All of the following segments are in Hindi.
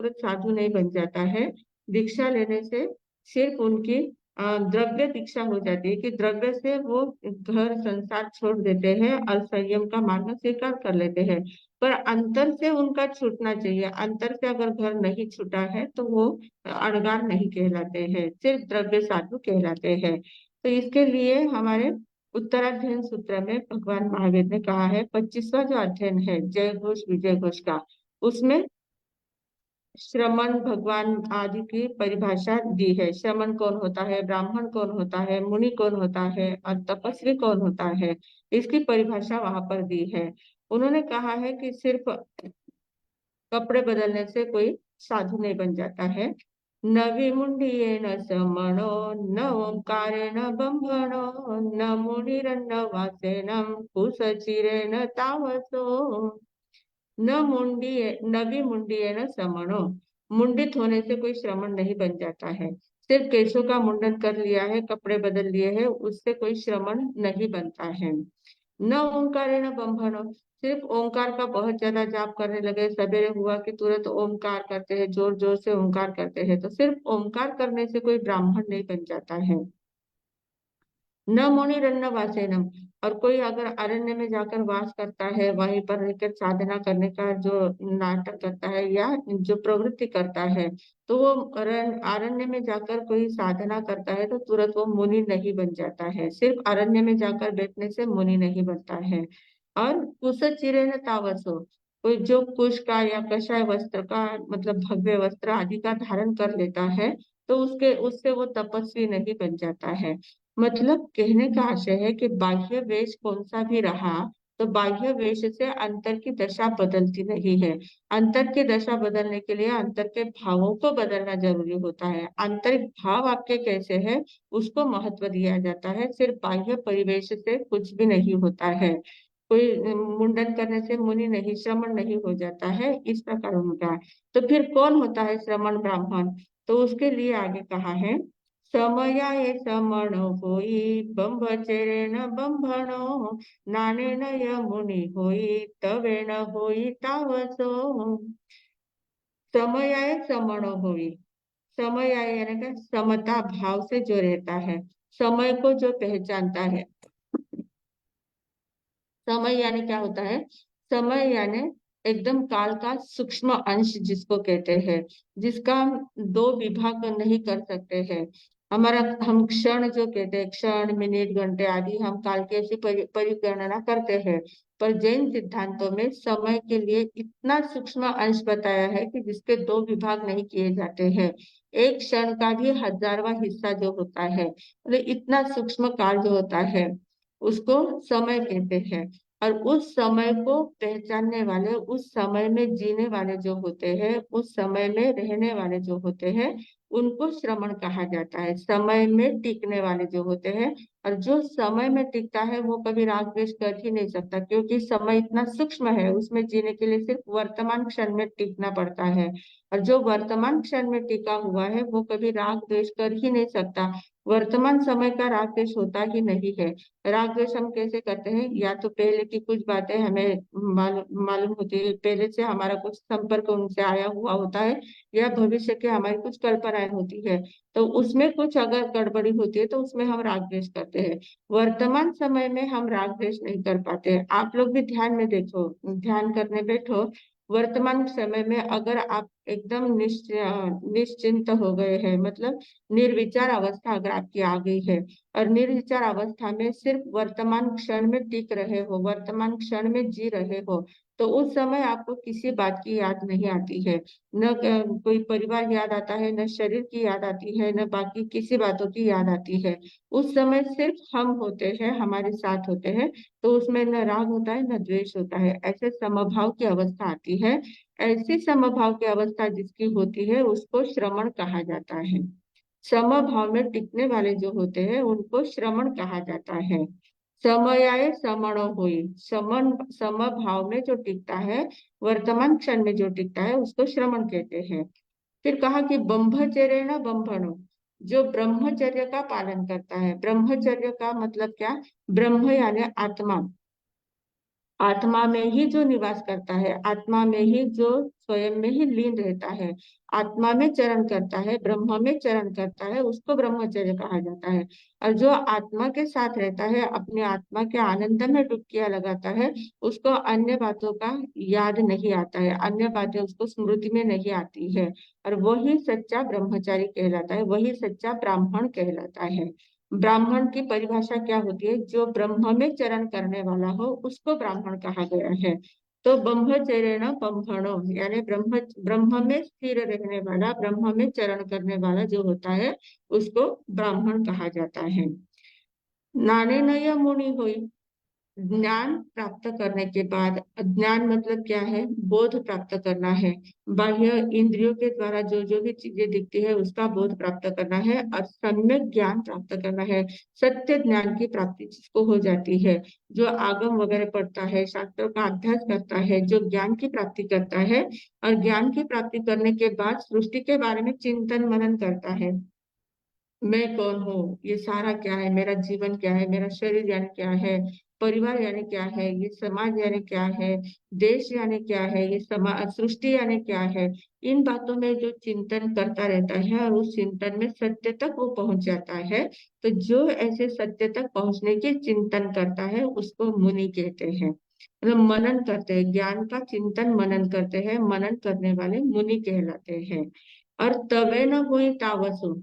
तुरंत साधु नहीं बन जाता है। दीक्षा लेने से सिर्फ उनकी द्रव्य दीक्षा हो जाती है कि द्रव्य से वो घर संसार छोड़ देते हैं और संयम का मार्ग स्वीकार कर लेते हैं। पर अंतर से उनका छूटना चाहिए। अंतर से अगर घर नहीं छूटा है तो वो अणगार नहीं कहलाते हैं, सिर्फ द्रव्य साधु कहलाते हैं। तो इसके लिए हमारे उत्तराध्ययन सूत्र में भगवान महावीर ने कहा है, 25वां जो अध्ययन है जय घोष विजय घोष का, उसमें श्रमण भगवान आदि की परिभाषा दी है। श्रमण कौन होता है, ब्राह्मण कौन होता है, मुनि कौन होता है और तपस्वी कौन होता है, इसकी परिभाषा वहां पर दी है। उन्होंने कहा है कि सिर्फ कपड़े बदलने से कोई साधु नहीं बन जाता है। न विमुंडियेन समणो न ओंकारेण बंभणो न मुनिरन्न वासेनम कुसचिरेण तावसो। न विमुंडियेन समणो, मुंडित होने से कोई श्रमण नहीं बन जाता है। सिर्फ केशों का मुंडन कर लिया है, कपड़े बदल लिए हैं, उससे कोई श्रमण नहीं बनता है। न ओंकारेण बंभणो, सिर्फ ओंकार का बहुत ज्यादा जाप करने लगे, सवेरे हुआ कि तुरंत ओंकार करते हैं, जोर जोर से ओंकार करते हैं, तो सिर्फ ओंकार करने से कोई ब्राह्मण नहीं बन जाता है। न मुनिरन्न वासेनम, और कोई अगर अरण्य में जाकर वास करता है, वहीं पर रहकर साधना करने का जो नाटक करता है या जो प्रवृत्ति करता है, तो वो अरण्य में जाकर कोई साधना करता है तो तुरंत वो मुनि नहीं बन जाता है। सिर्फ अरण्य में जाकर बैठने से मुनि नहीं बनता है। और कुश चिरेण तावसो, कोई जो कुश का या कषाय वस्त्र का मतलब भव्य वस्त्र आदि का धारण कर लेता है, तो उसके उससे वो तपस्वी नहीं बन जाता है। मतलब कहने का आशय है कि बाह्य वेश कौन सा भी रहा, तो बाह्य वेश से अंतर की दशा बदलती नहीं है। अंतर की दशा बदलने के लिए अंतर के भावों को बदलना जरूरी होता है। आंतरिक भाव आपके कैसे है उसको महत्व दिया जाता है, सिर्फ बाह्य परिवेश से कुछ भी नहीं होता है। कोई मुंडन करने से मुनि नहीं, श्रमण नहीं हो जाता है, इस प्रकार होता है। तो फिर कौन होता है श्रमण ब्राह्मण? तो उसके लिए आगे कहा है, समयाय समणो होई बंभचरेण बंभणो नानेन यमुनि होई तवेण होई तावसो। समयाय समणो होई, समयाय यानी कि समता भाव से जो रहता है, समय को जो पहचानता है। समय यानी क्या होता है? समय यानी एकदम काल का सूक्ष्म अंश जिसको कहते हैं, जिसका हम दो विभाग नहीं कर सकते हैं। हमारा हम क्षण जो कहते हैं, क्षण मिनट घंटे आदि हम काल की ऐसी परिगणना करते हैं। पर जैन सिद्धांतों में समय के लिए इतना सूक्ष्म अंश बताया है कि जिसके दो विभाग नहीं किए जाते हैं। एक क्षण का भी 1000वां हिस्सा जो होता है, मतलब इतना सूक्ष्म काल जो होता है, उसको समय कहते हैं। और उस समय को पहचानने वाले, उस समय में जीने वाले जो होते हैं, उस समय में रहने वाले जो होते हैं, उनको श्रमण कहा जाता है। समय में टिकने वाले जो होते हैं, और जो समय में टिकता है वो कभी राग द्वेष कर ही नहीं सकता, क्योंकि समय इतना सूक्ष्म है, उसमें जीने के लिए सिर्फ वर्तमान क्षण में टिकना पड़ता है। और जो वर्तमान क्षण में टिका हुआ है वो कभी राग द्वेष कर ही नहीं सकता। वर्तमान समय का राग द्वेष होता ही नहीं है। राग द्वेष हम कैसे करते हैं? या तो पहले की कुछ बातें हमें मालूम होती है, पहले से हमारा कुछ संपर्क उनसे आया हुआ होता है, या भविष्य की हमारी कुछ कल्पनाएं होती है, तो उसमें कुछ अगर गड़बड़ी होती है तो उसमें हम राग द्वेष करते हैं। वर्तमान समय में हम राग द्वेष नहीं कर पाते। आप लोग भी ध्यान में देखो, ध्यान करने बैठो, वर्तमान समय में अगर आप एकदम निश्चिंत हो गए हैं, मतलब निर्विचार अवस्था अगर आपकी आ गई है, और निर्विचार अवस्था में सिर्फ वर्तमान क्षण में टिक रहे हो, वर्तमान क्षण में जी रहे हो, तो उस समय आपको किसी बात की याद नहीं आती है। न कोई परिवार याद आता है, न शरीर की याद आती है, न बाकी किसी बातों की याद आती है। उस समय सिर्फ हम होते हैं, हमारे साथ होते हैं, तो उसमें न राग होता है न द्वेष होता है। ऐसे समभाव की अवस्था आती है। ऐसी समभाव की अवस्था जिसकी होती है उसको श्रमण कहा जाता है। समभाव में टिकने वाले जो होते हैं उनको श्रमण कहा जाता है। समयाय समण हुई, समन समभाव में जो टिकता है, वर्तमान क्षण में जो टिकता है, उसको श्रमण कहते हैं। फिर कहा कि ब्रह्मचर्य न बंभनो, जो ब्रह्मचर्य का पालन करता है। ब्रह्मचर्य का मतलब क्या? ब्रह्म यानी आत्मा, आत्मा में ही जो निवास करता है, आत्मा में ही जो स्वयं में ही लीन रहता है, आत्मा में चरण करता है, ब्रह्म में चरण करता है, उसको ब्रह्मचर्य कहा जाता है। और जो आत्मा के साथ रहता है, अपने आत्मा के आनंद में डुबकियां लगाता है, उसको अन्य बातों का याद नहीं आता है, अन्य बातें उसको स्मृति में नहीं आती है, और वही सच्चा ब्रह्मचारी कहलाता है, वही सच्चा ब्राह्मण कहलाता है। ब्राह्मण की परिभाषा क्या होती है? जो ब्रह्म में चरण करने वाला हो, उसको ब्राह्मण कहा गया है। तो ब्रह्मचर्य ब्रह्मणो, यानी ब्रह्म ब्रह्म में स्थिर रहने वाला, ब्रह्म में चरण करने वाला जो होता है, उसको ब्राह्मण कहा जाता है। नाने नय मुनि हुई, ज्ञान प्राप्त करने के बाद, ज्ञान मतलब क्या है? बोध प्राप्त करना है। बाह्य इंद्रियों के द्वारा जो जो भी चीजें दिखती है, उसका बोध प्राप्त करना है और सम्यक ज्ञान प्राप्त करना है। सत्य ज्ञान की प्राप्ति जिसको हो जाती है, जो आगम वगैरह पढ़ता है, शास्त्रों का अभ्यास करता है, जो ज्ञान की प्राप्ति करता है, और ज्ञान की प्राप्ति करने के बाद सृष्टि के बारे में चिंतन मनन करता है। मैं कौन हूँ, ये सारा क्या है, मेरा जीवन क्या है, मेरा शरीर यानी क्या है, परिवार यानी क्या है, ये समाज यानी क्या है, देश यानी क्या है, ये समाज सृष्टि यानी क्या है। इन बातों में जो चिंतन करता रहता है और उस चिंतन में सत्य तक वो पहुंच जाता है, तो जो ऐसे सत्य तक पहुंचने की चिंतन करता है, उसको मुनि कहते हैं। मतलब मनन करते हैं, ज्ञान का चिंतन मनन करते हैं, मनन करने वाले मुनि कहलाते हैं। और तवे न हुई तावसु,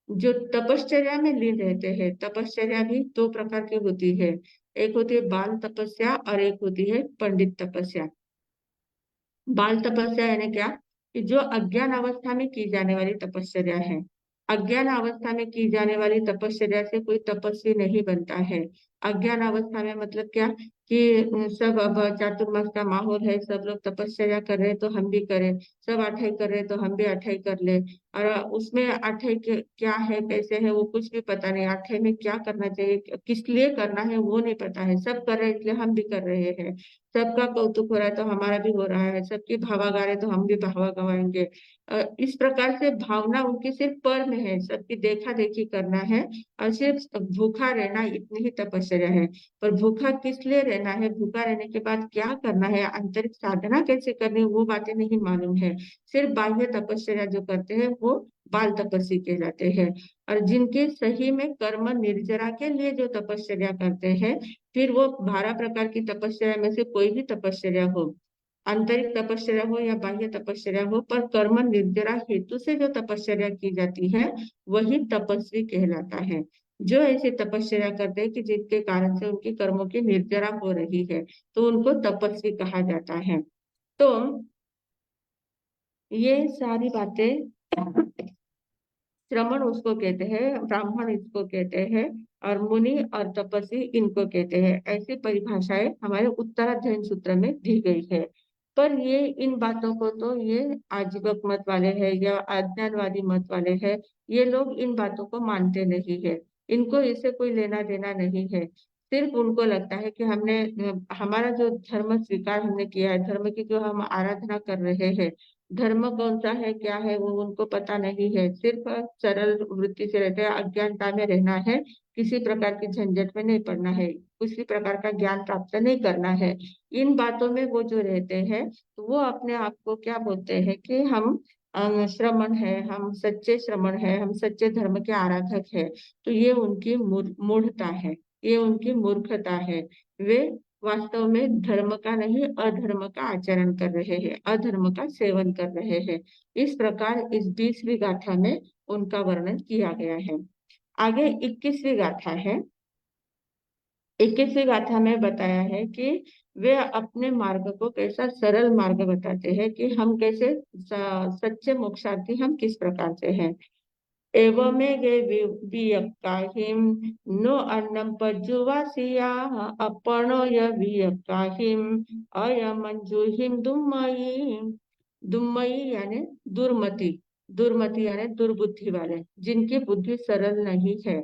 जो तपश्चर्या में लीन रहते हैं। तपश्चर्या भी दो प्रकार की होती है, एक होती है बाल तपस्या और एक होती है पंडित तपस्या। बाल तपस्या यानी क्या? कि जो अज्ञान अवस्था में की जाने वाली तपश्चर्या है। अज्ञान अवस्था में की जाने वाली तपश्चर्या से कोई तपस्वी नहीं बनता है। अज्ञान अवस्था में मतलब क्या? कि सब अब चातुर्मास का माहौल है, सब लोग तपश्चर्या कर रहे हैं तो हम भी करें, सब अठाई कर रहे हैं तो हम भी अठाई कर ले। और उसमें अठाई क्या है, कैसे है, वो कुछ भी पता नहीं। अठाई में क्या करना चाहिए, किस लिए करना है, वो नहीं पता है। सब कर रहे हैं इसलिए हम भी कर रहे हैं। सबका कौतुक हो रहा है तो हमारा भी हो रहा है, सबकी भावा गा रहे तो हम भी भावा गवाएंगे। इस प्रकार से भावना उनकी सिर्फ पर में है, सबकी देखा देखी करना है, और सिर्फ भूखा रहना, इतनी ही तपस्या है। पर भूखा किस लिए रहना है, भूखा रहने के बाद क्या करना है, आंतरिक साधना कैसे करनी है, वो बातें नहीं मालूम है। सिर्फ बाह्य तपस्या जो करते हैं वो बाल तपस्वी कहलाते हैं। और जिनके सही में कर्म निर्जरा के लिए जो तपस्या करते हैं, फिर वो 12 प्रकार की तपस्या में से कोई भी तपस्या हो, आंतरिक तपस्या हो या बाह्य तपस्या हो, पर कर्म निर्जरा हेतु से जो तपस्या की जाती है, वही तपस्वी कहलाता है। जो ऐसे तपस्या करते हैं कि जिनके कारण से उनकी कर्मों की निर्जरा हो रही है, तो उनको तपस्वी कहा जाता है। तो ये सारी बातें, श्रमण उसको कहते हैं, ब्राह्मण इसको कहते हैं, और मुनि और तपस्वी इनको कहते हैं। ऐसी परिभाषाएं हमारे उत्तराध्ययन सूत्र में दी गई है। पर ये इन बातों को तो ये आजीवक मत वाले हैं या अज्ञानवादी मत वाले हैं, ये लोग इन बातों को मानते नहीं है। इनको इससे कोई लेना देना नहीं है। सिर्फ उनको लगता है कि हमने हमारा जो धर्म स्वीकार हमने किया है, धर्म की जो हम आराधना कर रहे हैं, धर्म कौन सा है, क्या है, वो उनको पता नहीं है। सिर्फ सरल वृत्ति से रहते हैं, अज्ञानता में रहना है, किसी प्रकार की झंझट में नहीं पड़ना है, किसी प्रकार का ज्ञान प्राप्त नहीं करना है। इन बातों में वो जो रहते हैं, तो वो अपने आप को क्या बोलते हैं कि हम श्रमण है, हम सच्चे श्रमण है, हम सच्चे धर्म के आराधक है। तो ये उनकी मूढ़ता है, ये उनकी मूर्खता है। वे वास्तव में धर्म का नहीं, अधर्म का आचरण कर रहे हैं, अधर्म का सेवन कर रहे हैं। इस प्रकार इस 20वीं गाथा में उनका वर्णन किया गया है। आगे 21वीं गाथा है। 21वीं गाथा में बताया है कि वे अपने मार्ग को कैसा सरल मार्ग बताते हैं, कि हम कैसे सच्चे मोक्षार्थी हम किस प्रकार से हैं। एवमेगे वियक्काहिं नो अन्नम पज्जुवासिया अपनो यवियक्काहिं अयमंजुहिं दुम्मयी। दुम्मयी यानी दुर्मति, दुर्मति यानी दुर्बुद्धि वाले, जिनकी बुद्धि सरल नहीं है।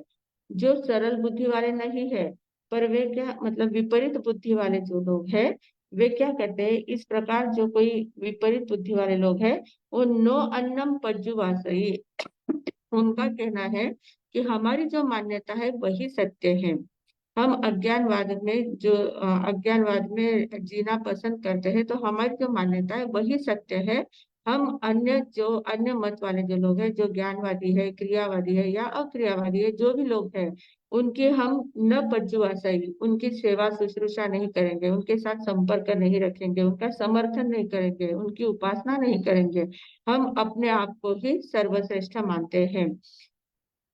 जो सरल बुद्धि वाले नहीं है, पर वे क्या मतलब विपरीत बुद्धि वाले जो लोग हैं, वे क्या करते हैं, इस प्रकार जो कोई विपरीत बुद्धि वाले लोग हैं, वो नो अन्नम पज्जुवासई, उनका कहना है कि हमारी जो मान्यता है वही सत्य है। हम अज्ञानवाद में जीना पसंद करते हैं, तो हमारी जो मान्यता है वही सत्य है। हम अन्य मत वाले जो लोग हैं, जो ज्ञानवादी है, क्रियावादी है या अक्रियावादी है, जो भी लोग हैं, उनकी हम न बज्जुआ सही उनकी सेवा शुश्रूषा नहीं करेंगे, उनके साथ संपर्क नहीं रखेंगे, उनका समर्थन नहीं करेंगे, उनकी उपासना नहीं करेंगे। हम अपने आप को ही सर्वश्रेष्ठ मानते हैं।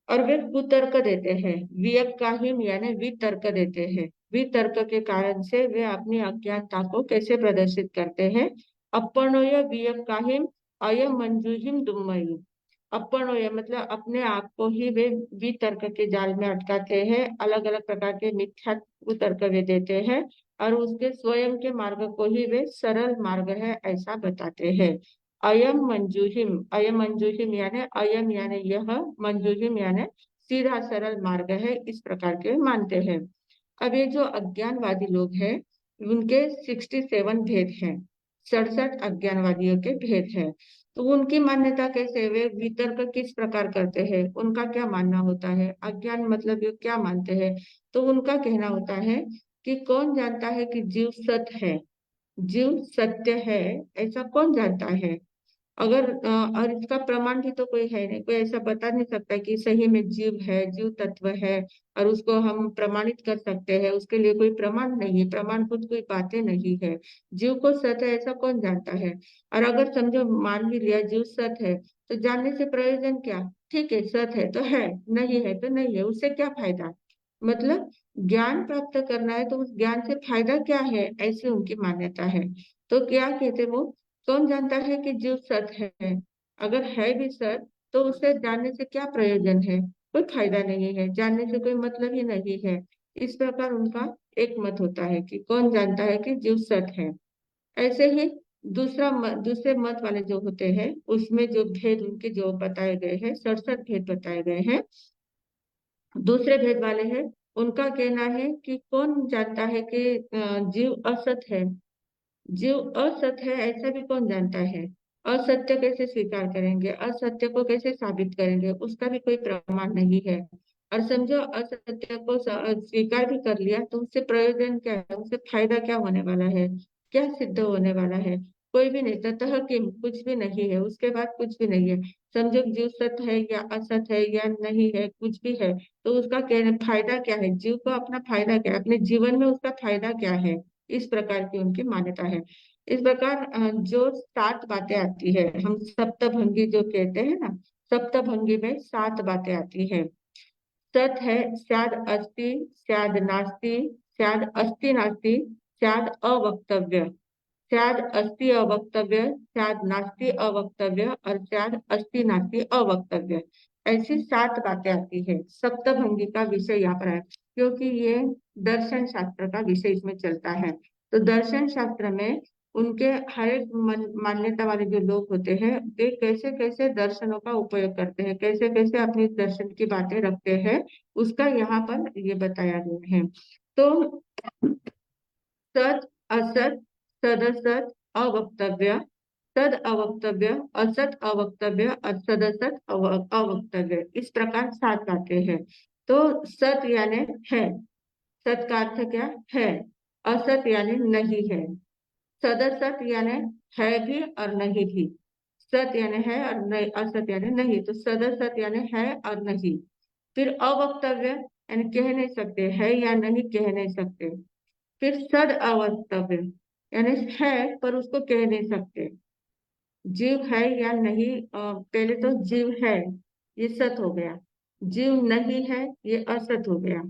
और वे कुतर्क देते हैं, वियक्काहीन यानी वितर्क देते हैं। वितर्क के कारण से वे अपनी अज्ञानता को कैसे प्रदर्शित करते हैं? अपनोय वियक्काहीन अयम मंजूहिम दुम्मयी। अपनोय मतलब अपने आप को ही वे वितर्क के जाल में अटकाते हैं, अलग अलग प्रकार के मिथ्या कुतर्क वे देते हैं, और उसके स्वयं के मार्ग को ही वे सरल मार्ग है ऐसा बताते हैं। अयम मंजूहिम यानी अयम यानी यह, मंजूहिम यानी सीधा सरल मार्ग है, इस प्रकार के मानते हैं। अब ये जो अज्ञानवादी लोग हैं, उनके 67 भेद हैं, 67 अज्ञानवादियों के भेद हैं। तो उनकी मान्यता कैसे, वे वितर्क किस प्रकार करते हैं, उनका क्या मानना होता है, अज्ञान मतलब ये क्या मानते हैं? तो उनका कहना होता है कि कौन जानता है कि जीव सत्य है, जीव सत्य है, ऐसा कौन जानता है? और इसका प्रमाण भी तो कोई है नहीं, कोई ऐसा बता नहीं सकता कि सही में जीव है, जीव तत्व है, और उसको हम प्रमाणित कर सकते हैं। उसके लिए कोई प्रमाण नहीं है, प्रमाण खुद कोई बातें नहीं है। जीव को सत्य है ऐसा कौन जानता है? और अगर समझो मान भी लिया जीव सत्य है, तो जानने से प्रयोजन क्या? ठीक है, सत्य है तो है, नहीं है तो नहीं है, उससे क्या फायदा? मतलब ज्ञान प्राप्त करना है तो उस ज्ञान से फायदा क्या है, ऐसी उनकी मान्यता है। तो क्या कहते वो, कौन जानता है कि जीव सत्य है? अगर है भी सत्य, तो उसे जानने से क्या प्रयोजन है? कोई फायदा नहीं है, जानने से कोई मतलब ही नहीं है। इस प्रकार उनका एक मत होता है कि कौन जानता है कि जीव सत्य है। ऐसे ही दूसरे मत वाले जो होते हैं, उसमें जो भेद उनके जो बताए गए हैं, 67 भेद बताए गए हैं। दूसरे भेद वाले हैं, उनका कहना है कि कौन जानता है कि जीव असत है। जीव असत्य है ऐसा भी कौन जानता है? असत्य कैसे स्वीकार करेंगे, असत्य को कैसे साबित करेंगे, उसका भी कोई प्रमाण नहीं है। और समझो असत्य को स्वीकार भी कर लिया, तो उससे प्रयोजन क्या है, उससे फायदा क्या होने वाला है, क्या सिद्ध होने वाला है? कोई भी नहीं, ततः किम, कुछ भी नहीं है, उसके बाद कुछ भी नहीं है। समझो जीव सत्य है या असत्य है या नहीं है, कुछ भी है, तो उसका कहने फायदा क्या है, जीव को अपना फायदा क्या है, अपने जीवन में उसका फायदा क्या है? इस प्रकार की उनकी मान्यता है। इस प्रकार जो 7 बातें आती है, हम सप्तभंगी जो कहते हैं ना, सप्तभंगी में 7 बातें आती है। सत है, स्याद अस्ति, स्याद नास्ति, स्याद अस्ति नास्ति, स्याद अवक्तव्य, स्याद अस्ति अवक्तव्य, स्याद नास्ति अवक्तव्य, और स्याद अस्ति नास्ति अवक्तव्य। ऐसी 7 बातें आती है। सप्तभंगी का विषय यहाँ पर है, क्योंकि ये दर्शन शास्त्र का विषय इसमें चलता है। तो दर्शन शास्त्र में उनके हर एक मान्यता वाले जो लोग होते हैं, वे कैसे कैसे दर्शनों का उपयोग करते हैं, कैसे कैसे अपनी दर्शन की बातें रखते हैं, उसका यहाँ पर ये बताया गया है। तो सत, असत, सदसत, अवक्तव्य, सद अवक्तव्य, असत अवक्तव्य और सदसत अवक्तव्य, इस प्रकार 7 बातें हैं। तो सत यानी है, सत का अर्थ क्या है? असत यानी नहीं है। सदसत यानी है भी और नहीं भी। सत यानी है और नहीं, असत यानी नहीं, तो सदसत यानी है और नहीं। फिर अवक्तव्य यानी कह नहीं सकते, है या नहीं कह नहीं सकते। फिर सद अवक्तव्य यानी है पर उसको कह नहीं सकते। जीव है या नहीं, पहले तो जीव है, ये सत हो गया। जीव नहीं है, ये असत हो गया।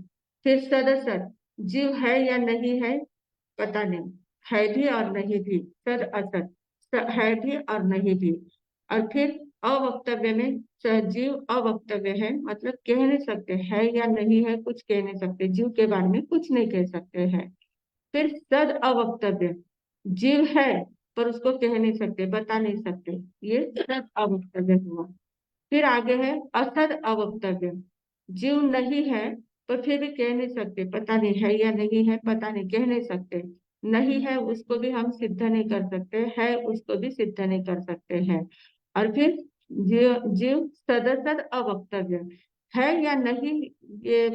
फिर सदसत, जीव है या नहीं है, पता नहीं, है भी और नहीं भी, सद असत, है भी और नहीं भी। और फिर अवक्तव्य में जीव अवक्तव्य है, मतलब कह नहीं सकते, है या नहीं है कुछ कह नहीं सकते, जीव के बारे में कुछ नहीं कह सकते हैं। फिर सद अवक्तव्य, जीव है पर उसको कह नहीं सकते, बता नहीं सकते, ये सद अवक्तव्य हुआ। फिर आगे है असद अवक्तव्य, जीव नहीं है पर फिर भी कह नहीं सकते, पता नहीं है या नहीं है, पता नहीं, कह नहीं सकते। नहीं है उसको भी हम सिद्ध नहीं कर सकते, है उसको भी सिद्ध नहीं कर सकते हैं। और फिर जीव जीव सदसद अवक्तव्य, है या नहीं, ये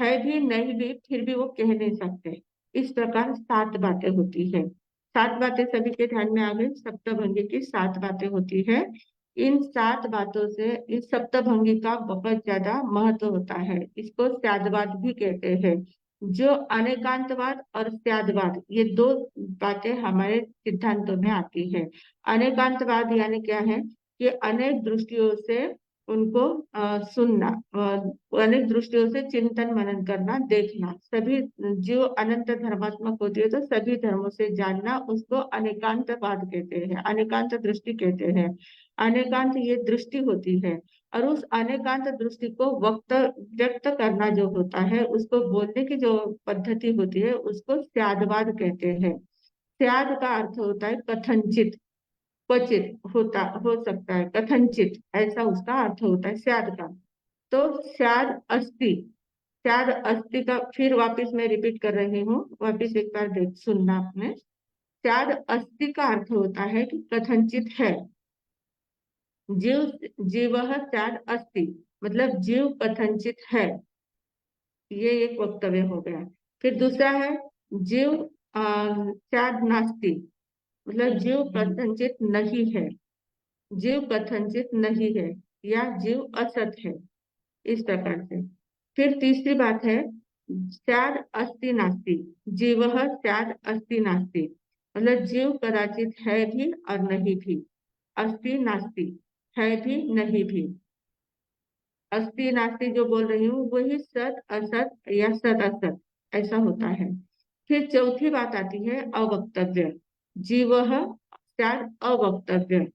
है भी नहीं भी, फिर भी वो कह नहीं सकते। इस प्रकार 7 बातें होती है। 7 बातें सभी के ध्यान में आ गई। सप्तभंगी की 7 बातें होती है। इन 7 बातों से इस सप्तभंगी का बहुत ज्यादा महत्व होता है। इसको स्यादवाद भी कहते हैं। जो अनेकांतवाद और स्यादवाद, ये दो बातें हमारे सिद्धांतों में आती है। अनेकांतवाद यानी क्या है कि अनेक दृष्टियों से उनको सुनना, अनेक दृष्टियों से चिंतन मनन करना, देखना। सभी जो अनंत धर्मात्मक होती है तो सभी धर्मों से जानना, उसको अनेकांतवाद कहते हैं, अनेकांत दृष्टि कहते हैं। अनेकांत ये दृष्टि होती है। और उस अनेकांत दृष्टि को व्यक्त करना जो होता है, उसको बोलने की जो पद्धति होती है, उसको स्यादवाद कहते हैं। स्याद का अर्थ होता है कथनचित, क्वचित होता हो सकता है, कथनचित ऐसा उसका अर्थ होता है स्याद का। तो स्याद अस्ति, स्याद अस्ति का फिर वापस मैं रिपीट कर रही हूँ, वापस एक बार देख सुनना आपने। स्याद अस्ति का अर्थ होता है कि कथनचित है। जीव, जीवः स्याद अस्ति, मतलब जीव कथनचित है। ये एक वक्तव्य हो गया। फिर दूसरा है जीव स्याद नास्ति, मतलब जीव कथनचित नहीं है, जीव कथनचित नहीं है, या जीव असत है, इस प्रकार से। फिर तीसरी बात है स्याद अस्ति नास्ति, जीवः स्याद अस्ति नास्ति, मतलब जीव कदाचित है भी और नहीं भी। अस्ति नास्ति, है भी नहीं भी। अस्ति नास्ति जो बोल रही हूँ वही सत असत या सत असत ऐसा होता है। फिर चौथी बात आती है अवक्तव्य। जीवः स्याद अवक्तव्य,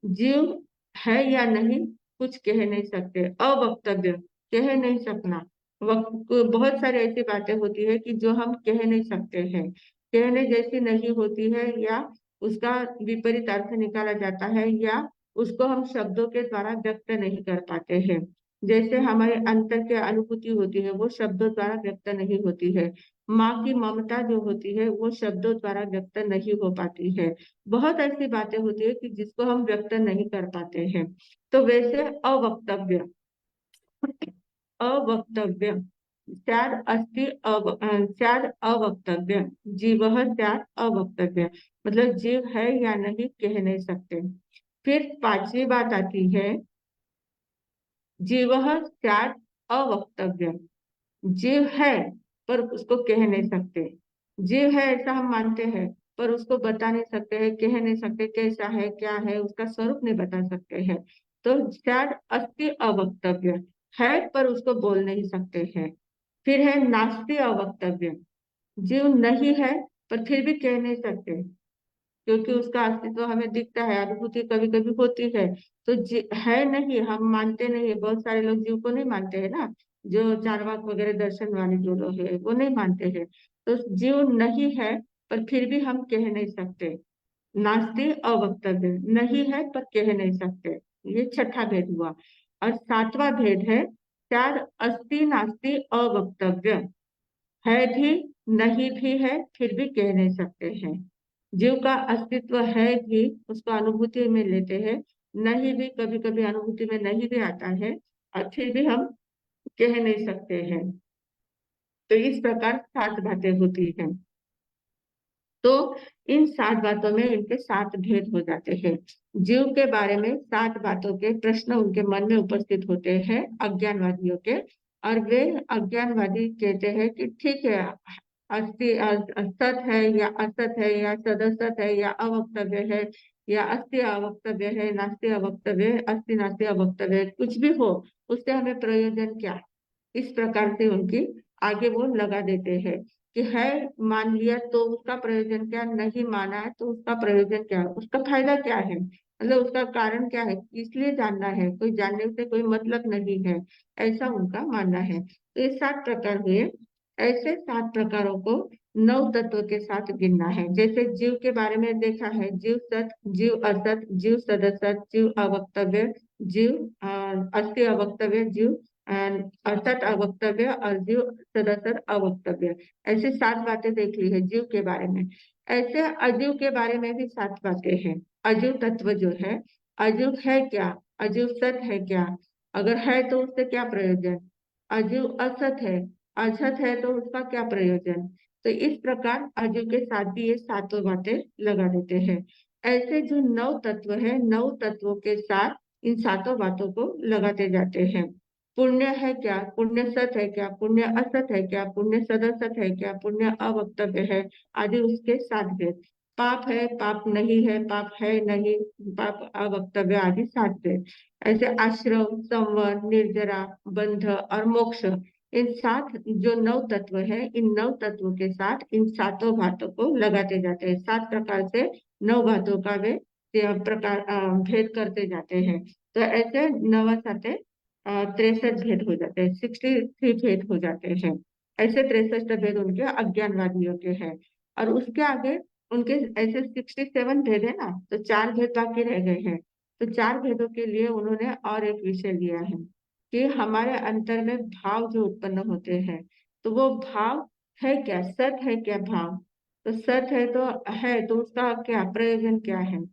जीव है या नहीं कुछ कह नहीं सकते। अवक्तव्य, कह नहीं सकना। बहुत सारी ऐसी बातें होती है कि जो हम कह नहीं सकते हैं, कहने जैसी नहीं होती है, या उसका विपरीत अर्थ निकाला जाता है, या उसको हम शब्दों के द्वारा व्यक्त नहीं कर पाते हैं। जैसे हमारे अंतर की अनुभूति होती है, वो शब्दों द्वारा व्यक्त नहीं होती है। माँ की ममता जो होती है वो शब्दों द्वारा व्यक्त नहीं हो पाती है। बहुत ऐसी बातें होती है कि जिसको हम व्यक्त नहीं कर पाते हैं। तो वैसे अवक्तव्य, अवक्तव्य स्याद अस्ति स्याद अवक्तव्य, जीवः स्याद अवक्तव्य, मतलब जीव है या नहीं कह नहीं सकते। फिर पांचवी बात आती है जीवः स्याद अवक्तव्य। जीव है पर उसको कह नहीं सकते। जीव है ऐसा हम मानते हैं, पर उसको बता नहीं सकते हैं, कह नहीं सकते कैसा है क्या है, उसका स्वरूप नहीं बता सकते हैं। तो शायद अस्ति अवक्तव्य, है पर उसको बोल नहीं सकते हैं। फिर है नास्ति अवक्तव्य, जीव नहीं है पर फिर भी कह नहीं सकते, क्योंकि उसका अस्तित्व हमें दिखता है, अनुभूति कभी कभी होती है। तो है नहीं, हम मानते नहीं है। बहुत सारे लोग जीव को नहीं मानते हैं ना, जो चारवाक वगैरह दर्शन वाले जो लोग है वो नहीं मानते हैं। तो जीव नहीं है पर फिर भी हम कह नहीं सकते। नास्ति अवक्तव्य, नहीं है पर कह नहीं सकते। ये छठा भेद हुआ। और सातवां भेद है चार अस्ति नास्ति अवक्तव्य, है भी नहीं भी है फिर भी कह नहीं सकते हैं। जीव का अस्तित्व है भी, उसको अनुभूति में लेते हैं, नहीं भी कभी कभी अनुभूति में नहीं भी आता है, और फिर भी हम कह नहीं सकते हैं। तो इस प्रकार 7 बातें होती हैं। तो इन 7 बातों में इनके 7 भेद हो जाते हैं। जीव के बारे में 7 बातों के प्रश्न उनके मन में उपस्थित होते हैं अज्ञानवादियों के। और वे अज्ञानवादी कहते हैं कि ठीक है, सत है या असत है, या सदसत है या अवक्तव्य है, या अस्ति अवक्तव्य है, नास्ति अवक्तव्य है, अस्ति नास्ति अवक्तव्य है, कुछ भी हो उससे हमें प्रयोजन क्या। इस प्रकार से उनकी आगे वो लगा देते हैं कि है मान लिया तो उसका प्रयोजन क्या, नहीं माना है तो उसका प्रयोजन क्या, उसका फायदा क्या है, मतलब उसका कारण क्या है, इसलिए जानना है, कोई जानने से कोई मतलब नहीं है, ऐसा उनका मानना है। तो ये 7 प्रकार हुए। ऐसे 7 प्रकारों को 9 तत्व के साथ गिनना है। जैसे जीव के बारे में देखा है, जीव सत, जीव असत, जीव सदसत, जीव अवक्तव्य, जीव अस्ति अवक्तव्य, जीव असत अवक्तव्य, और जीव सदसत अवक्तव्य। ऐसे 7 बातें देख ली है जीव के बारे में। ऐसे अजीव के बारे में भी 7 बातें हैं। अजीव तत्व जो है, अजीव है क्या, अजीव सत है क्या, अगर है तो उससे क्या प्रयोजन, अजीव असत है, अछत है तो उसका क्या प्रयोजन। तो इस प्रकार अजु के साथ भी ये सातों बातें लगा देते हैं। ऐसे जो नौ तत्व है, नौ तत्वों के साथ इन सातों बातों को लगाते जाते हैं। पुण्य है क्या, पुण्य सत है क्या, पुण्य असत है क्या, पुण्य सदसत है क्या, पुण्य अवक्तव्य है, आदि उसके सात भेद। पाप है, पाप नहीं है, पाप है नहीं, पाप अवक्तव्य, आदि सात भेद। ऐसे आश्रम, संवर, निर्जरा, बंध और मोक्ष, इन सात जो नौ तत्व है, इन नौ तत्वों के साथ इन सातों बातों को लगाते जाते हैं। सात प्रकार से नौ बातों का वे प्रकार भेद करते जाते हैं। तो ऐसे नवा साते 63 भेद हो जाते हैं, 63 भेद हो जाते हैं। ऐसे 63 भेद उनके अज्ञानवादियों के हैं। और उसके आगे उनके ऐसे 67 भेद है ना, तो चार भेद बाकी रह गए हैं। तो चार भेदों के लिए उन्होंने और एक विषय लिया है कि हमारे अंतर में भाव जो उत्पन्न होते हैं, तो वो भाव है क्या, सत है क्या भाव। तो सत है तो उसका क्या प्रयोजन क्या है।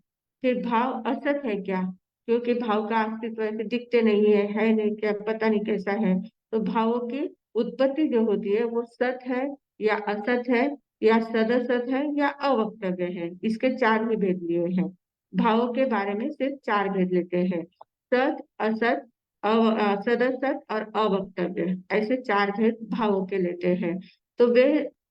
फिर भाव असत है क्या, क्योंकि भाव का अस्तित्व ऐसे दिखते नहीं है नहीं, क्या पता नहीं कैसा है। तो भावों की उत्पत्ति जो होती है वो सत है या असत है या सदसत है या अवक्तव्य है। इसके चार ही भेद लिए हैं। भावों के बारे में सिर्फ चार भेद लेते हैं, सत, असत, सदसत और अवक्तव्य, ऐसे चार भेद भावों के लेते हैं। तो वे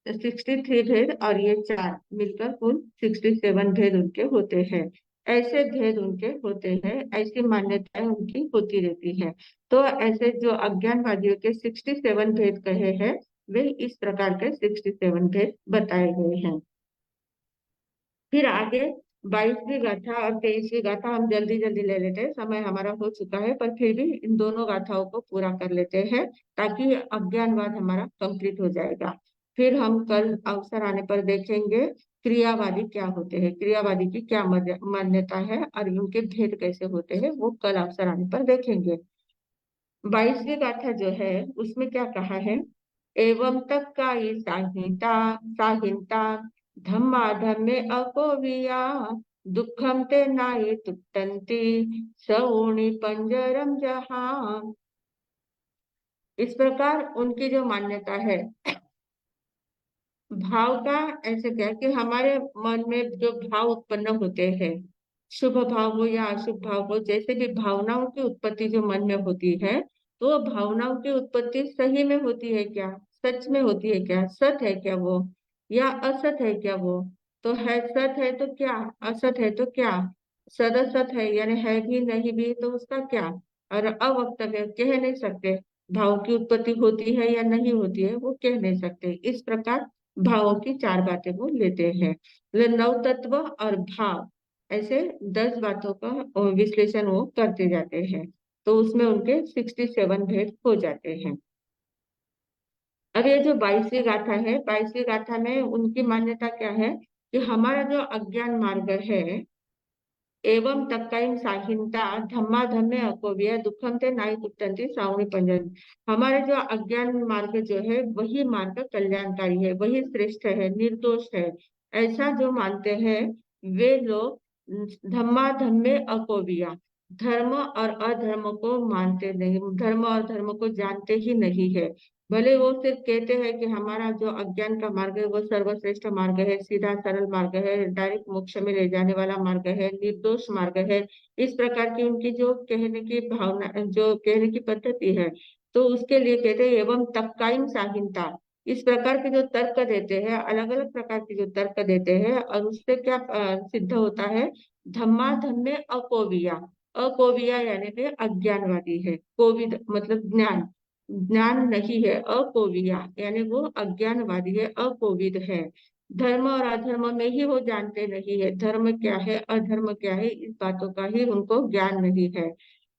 63 भेद और ये चार मिलकर कुल 67 भेद उनके होते हैं। ऐसे भेद उनके होते हैं, ऐसी मान्यताएं उनकी होती रहती है। तो ऐसे जो अज्ञानवादियों के 67 भेद कहे हैं, वे इस प्रकार के 67 भेद बताए गए हैं। फिर आगे 22वीं गाथा और 23वीं गाथा हम जल्दी जल्दी ले लेते हैं, समय हमारा हो चुका है, पर फिर भी इन दोनों गाथाओं को पूरा कर लेते हैं ताकि अज्ञानवाद हमारा कंप्लीट हो जाएगा। फिर हम कल अवसर आने पर देखेंगे क्रियावादी क्या होते हैं, क्रियावादी की क्या मान्यता है और उनके भेद कैसे होते हैं, वो कल अवसर आने पर देखेंगे। 22वीं गाथा जो है उसमें क्या कहा है, एवं तक का ये साहिता साहिता धम्मा धम्मे अकोविया दुखम ते नाये तुटंती सौनि पंजरम जहां। इस प्रकार उनकी जो मान्यता है भाव का, ऐसे क्या कि हमारे मन में जो भाव उत्पन्न होते हैं, शुभ भाव हो या अशुभ भाव हो, जैसे भी भावनाओं की उत्पत्ति जो मन में होती है, तो भावनाओं की उत्पत्ति सही में होती है क्या, सच में होती है क्या, सत है क्या वो या असत है क्या वो। तो है सत है तो क्या, असत है तो क्या, सदसत है यानी है भी नहीं भी तो उसका क्या। और अवक्तव्य कह नहीं सकते, भाव की उत्पत्ति होती है या नहीं होती है वो कह नहीं सकते। इस प्रकार भावों की चार बातें वो लेते हैं, मतलब नौ तत्व और भाव, ऐसे 10 बातों का विश्लेषण वो करते जाते हैं। तो उसमें उनके 67 भेद हो जाते हैं। अब ये जो 22वीं गाथा है, 22वीं गाथा में उनकी मान्यता क्या है कि हमारा जो अज्ञान मार्ग है, एवं तक्काइन साहिंता धम्मा धम्मे अकोविया दुखम ते नाई कुटंती सावणी पंजन। हमारे जो अज्ञान मार्ग जो है वही मार्ग कल्याणकारी है, वही श्रेष्ठ है, निर्दोष है, ऐसा जो मानते हैं वे लोग धम्मा धम्मे अकोविया, धर्म और अधर्म को मानते नहीं, धर्म और धर्म को जानते ही नहीं है। भले वो सिर्फ कहते हैं कि हमारा जो अज्ञान का मार्ग है वो सर्वश्रेष्ठ मार्ग है, सीधा सरल मार्ग है, डायरेक्ट मोक्ष में ले जाने वाला मार्ग है, निर्दोष मार्ग है, इस प्रकार की उनकी जो कहने की भावना, जो कहने की पद्धति है, तो उसके लिए कहते हैं एवं तक्काइन साहिंता। इस प्रकार के जो तर्क देते हैं, अलग अलग प्रकार के जो तर्क देते हैं, और उससे क्या सिद्ध होता है, धम्मा धम्मे अकोविया, अकोविया यानी वे अज्ञानवादी है, कोविद मतलब ज्ञान, ज्ञान नहीं है, अकोविया यानी वो अज्ञानवादी है, अकोविद है। धर्म और अधर्म में ही वो जानते नहीं है, धर्म क्या है अधर्म क्या है इस बातों का ही उनको ज्ञान नहीं है।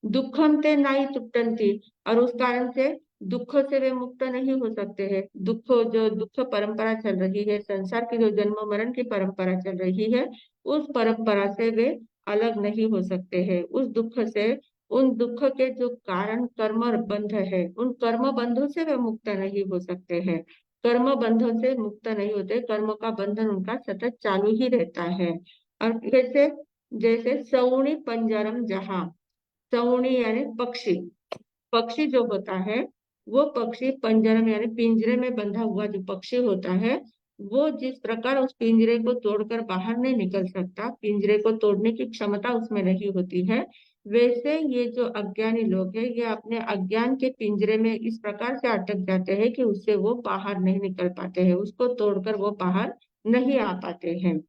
दुखम ते नाई तुटंती, और उस कारण से दुख से वे मुक्त नहीं हो सकते हैं। दुख, जो दुख परंपरा चल रही है, संसार की जो जन्म मरण की परंपरा चल रही है, उस परंपरा से वे अलग नहीं हो सकते हैं। उस दुख से, उन दुख के जो कारण कर्म और बंध है, उन कर्म बंधों से वे मुक्त नहीं हो सकते हैं। कर्म बंधों से मुक्त नहीं होते, कर्म का बंधन उनका सतत चालू ही रहता है। और जैसे जैसे सौणी पंजरम जहां, सौणी यानी पक्षी, पक्षी जो होता है वो पक्षी पंजरे में यानी पिंजरे में बंधा हुआ जो पक्षी होता है, वो जिस प्रकार उस पिंजरे को तोड़कर बाहर नहीं निकल सकता, पिंजरे को तोड़ने की क्षमता उसमें नहीं होती है, वैसे ये जो अज्ञानी लोग हैं ये अपने अज्ञान के पिंजरे में इस प्रकार से अटक जाते हैं कि उससे वो बाहर नहीं निकल पाते हैं, उसको तोड़कर वो बाहर नहीं आ पाते हैं।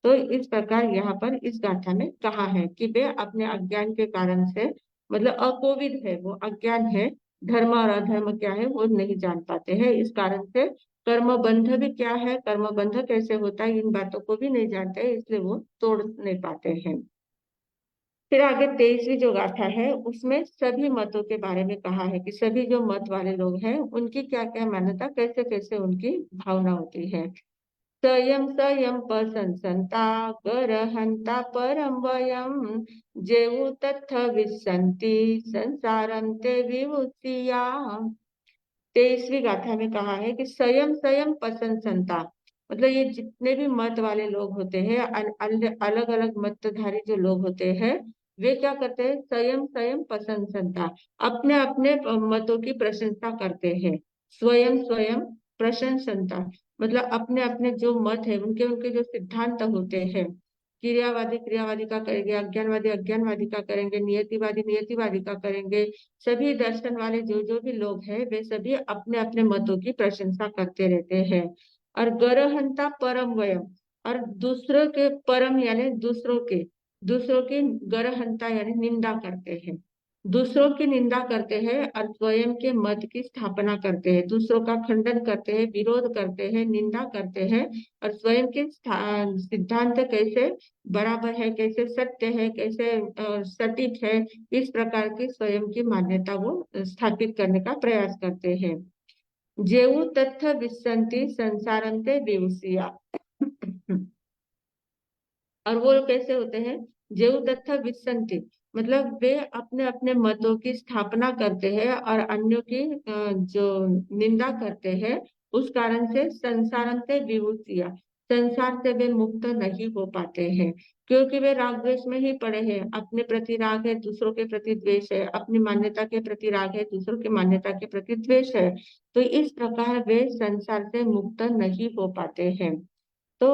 तो इस प्रकार यहाँ पर इस गाथा में कहा है कि वे अपने अज्ञान के कारण से, मतलब अकोविद है, वो अज्ञान है, धर्म और अधर्म क्या है वो नहीं जान पाते हैं, इस कारण से कर्म बंध भी क्या है, कर्म बंध कैसे होता है, इन बातों को भी नहीं जानते, इसलिए वो तोड़ नहीं पाते हैं। फिर आगे 23वीं जो गाथा है उसमें सभी मतों के बारे में कहा है कि सभी जो मत वाले लोग हैं उनकी क्या क्या मान्यता, कैसे कैसे उनकी भावना होती है। स्वयं स्वयं पसंसंता गरहंता परम वयम जेऊ तत्थ विसंति संसारंते विभूतिया। 23वीं गाथा में कहा है कि स्वयं स्वयं पसंद संता, मतलब ये जितने भी मत वाले लोग होते हैं, अलग अलग मतधारी जो लोग होते हैं, वे क्या करते हैं, स्वयं स्वयं पसंद संता, अपने अपने मतों की प्रशंसा करते हैं। स्वयं स्वयं प्रशंसनता, मतलब अपने अपने जो मत है, उनके उनके जो सिद्धांत होते हैं, क्रियावादी क्रियावादी का करेंगे, अज्ञानवादी अज्ञानवादी का करेंगे, नियतिवादी नियतिवादी का करेंगे। सभी दर्शन वाले जो जो भी लोग हैं वे सभी अपने अपने मतों की प्रशंसा करते रहते हैं। और गरहंता परम वयम, और दूसरों के परम यानी दूसरों की गरहंता यानी निंदा करते हैं, दूसरों की निंदा करते हैं और स्वयं के मत की स्थापना करते हैं, दूसरों का खंडन करते हैं, विरोध करते हैं, निंदा करते हैं, और स्वयं के सिद्धांत कैसे बराबर है, कैसे सत्य है, कैसे सटीक है, इस प्रकार की स्वयं की मान्यता वो स्थापित करने का प्रयास करते हैं। जेऊ तत्थ विसंति संसारंते दिवसिया। और वो कैसे होते हैं, जेऊ तत्थ विसंति, मतलब वे अपने अपने मतों की स्थापना करते हैं और अन्यों की जो निंदा करते हैं, उस कारण से संसारंते विभूतिया, संसार से वे मुक्त नहीं हो पाते हैं, क्योंकि वे राग द्वेष में ही पड़े हैं, अपने प्रति राग है, दूसरों के प्रति द्वेष है, अपनी मान्यता के प्रति राग है, दूसरों की मान्यता के प्रति द्वेष है, तो इस प्रकार वे संसार से मुक्त नहीं हो पाते हैं। तो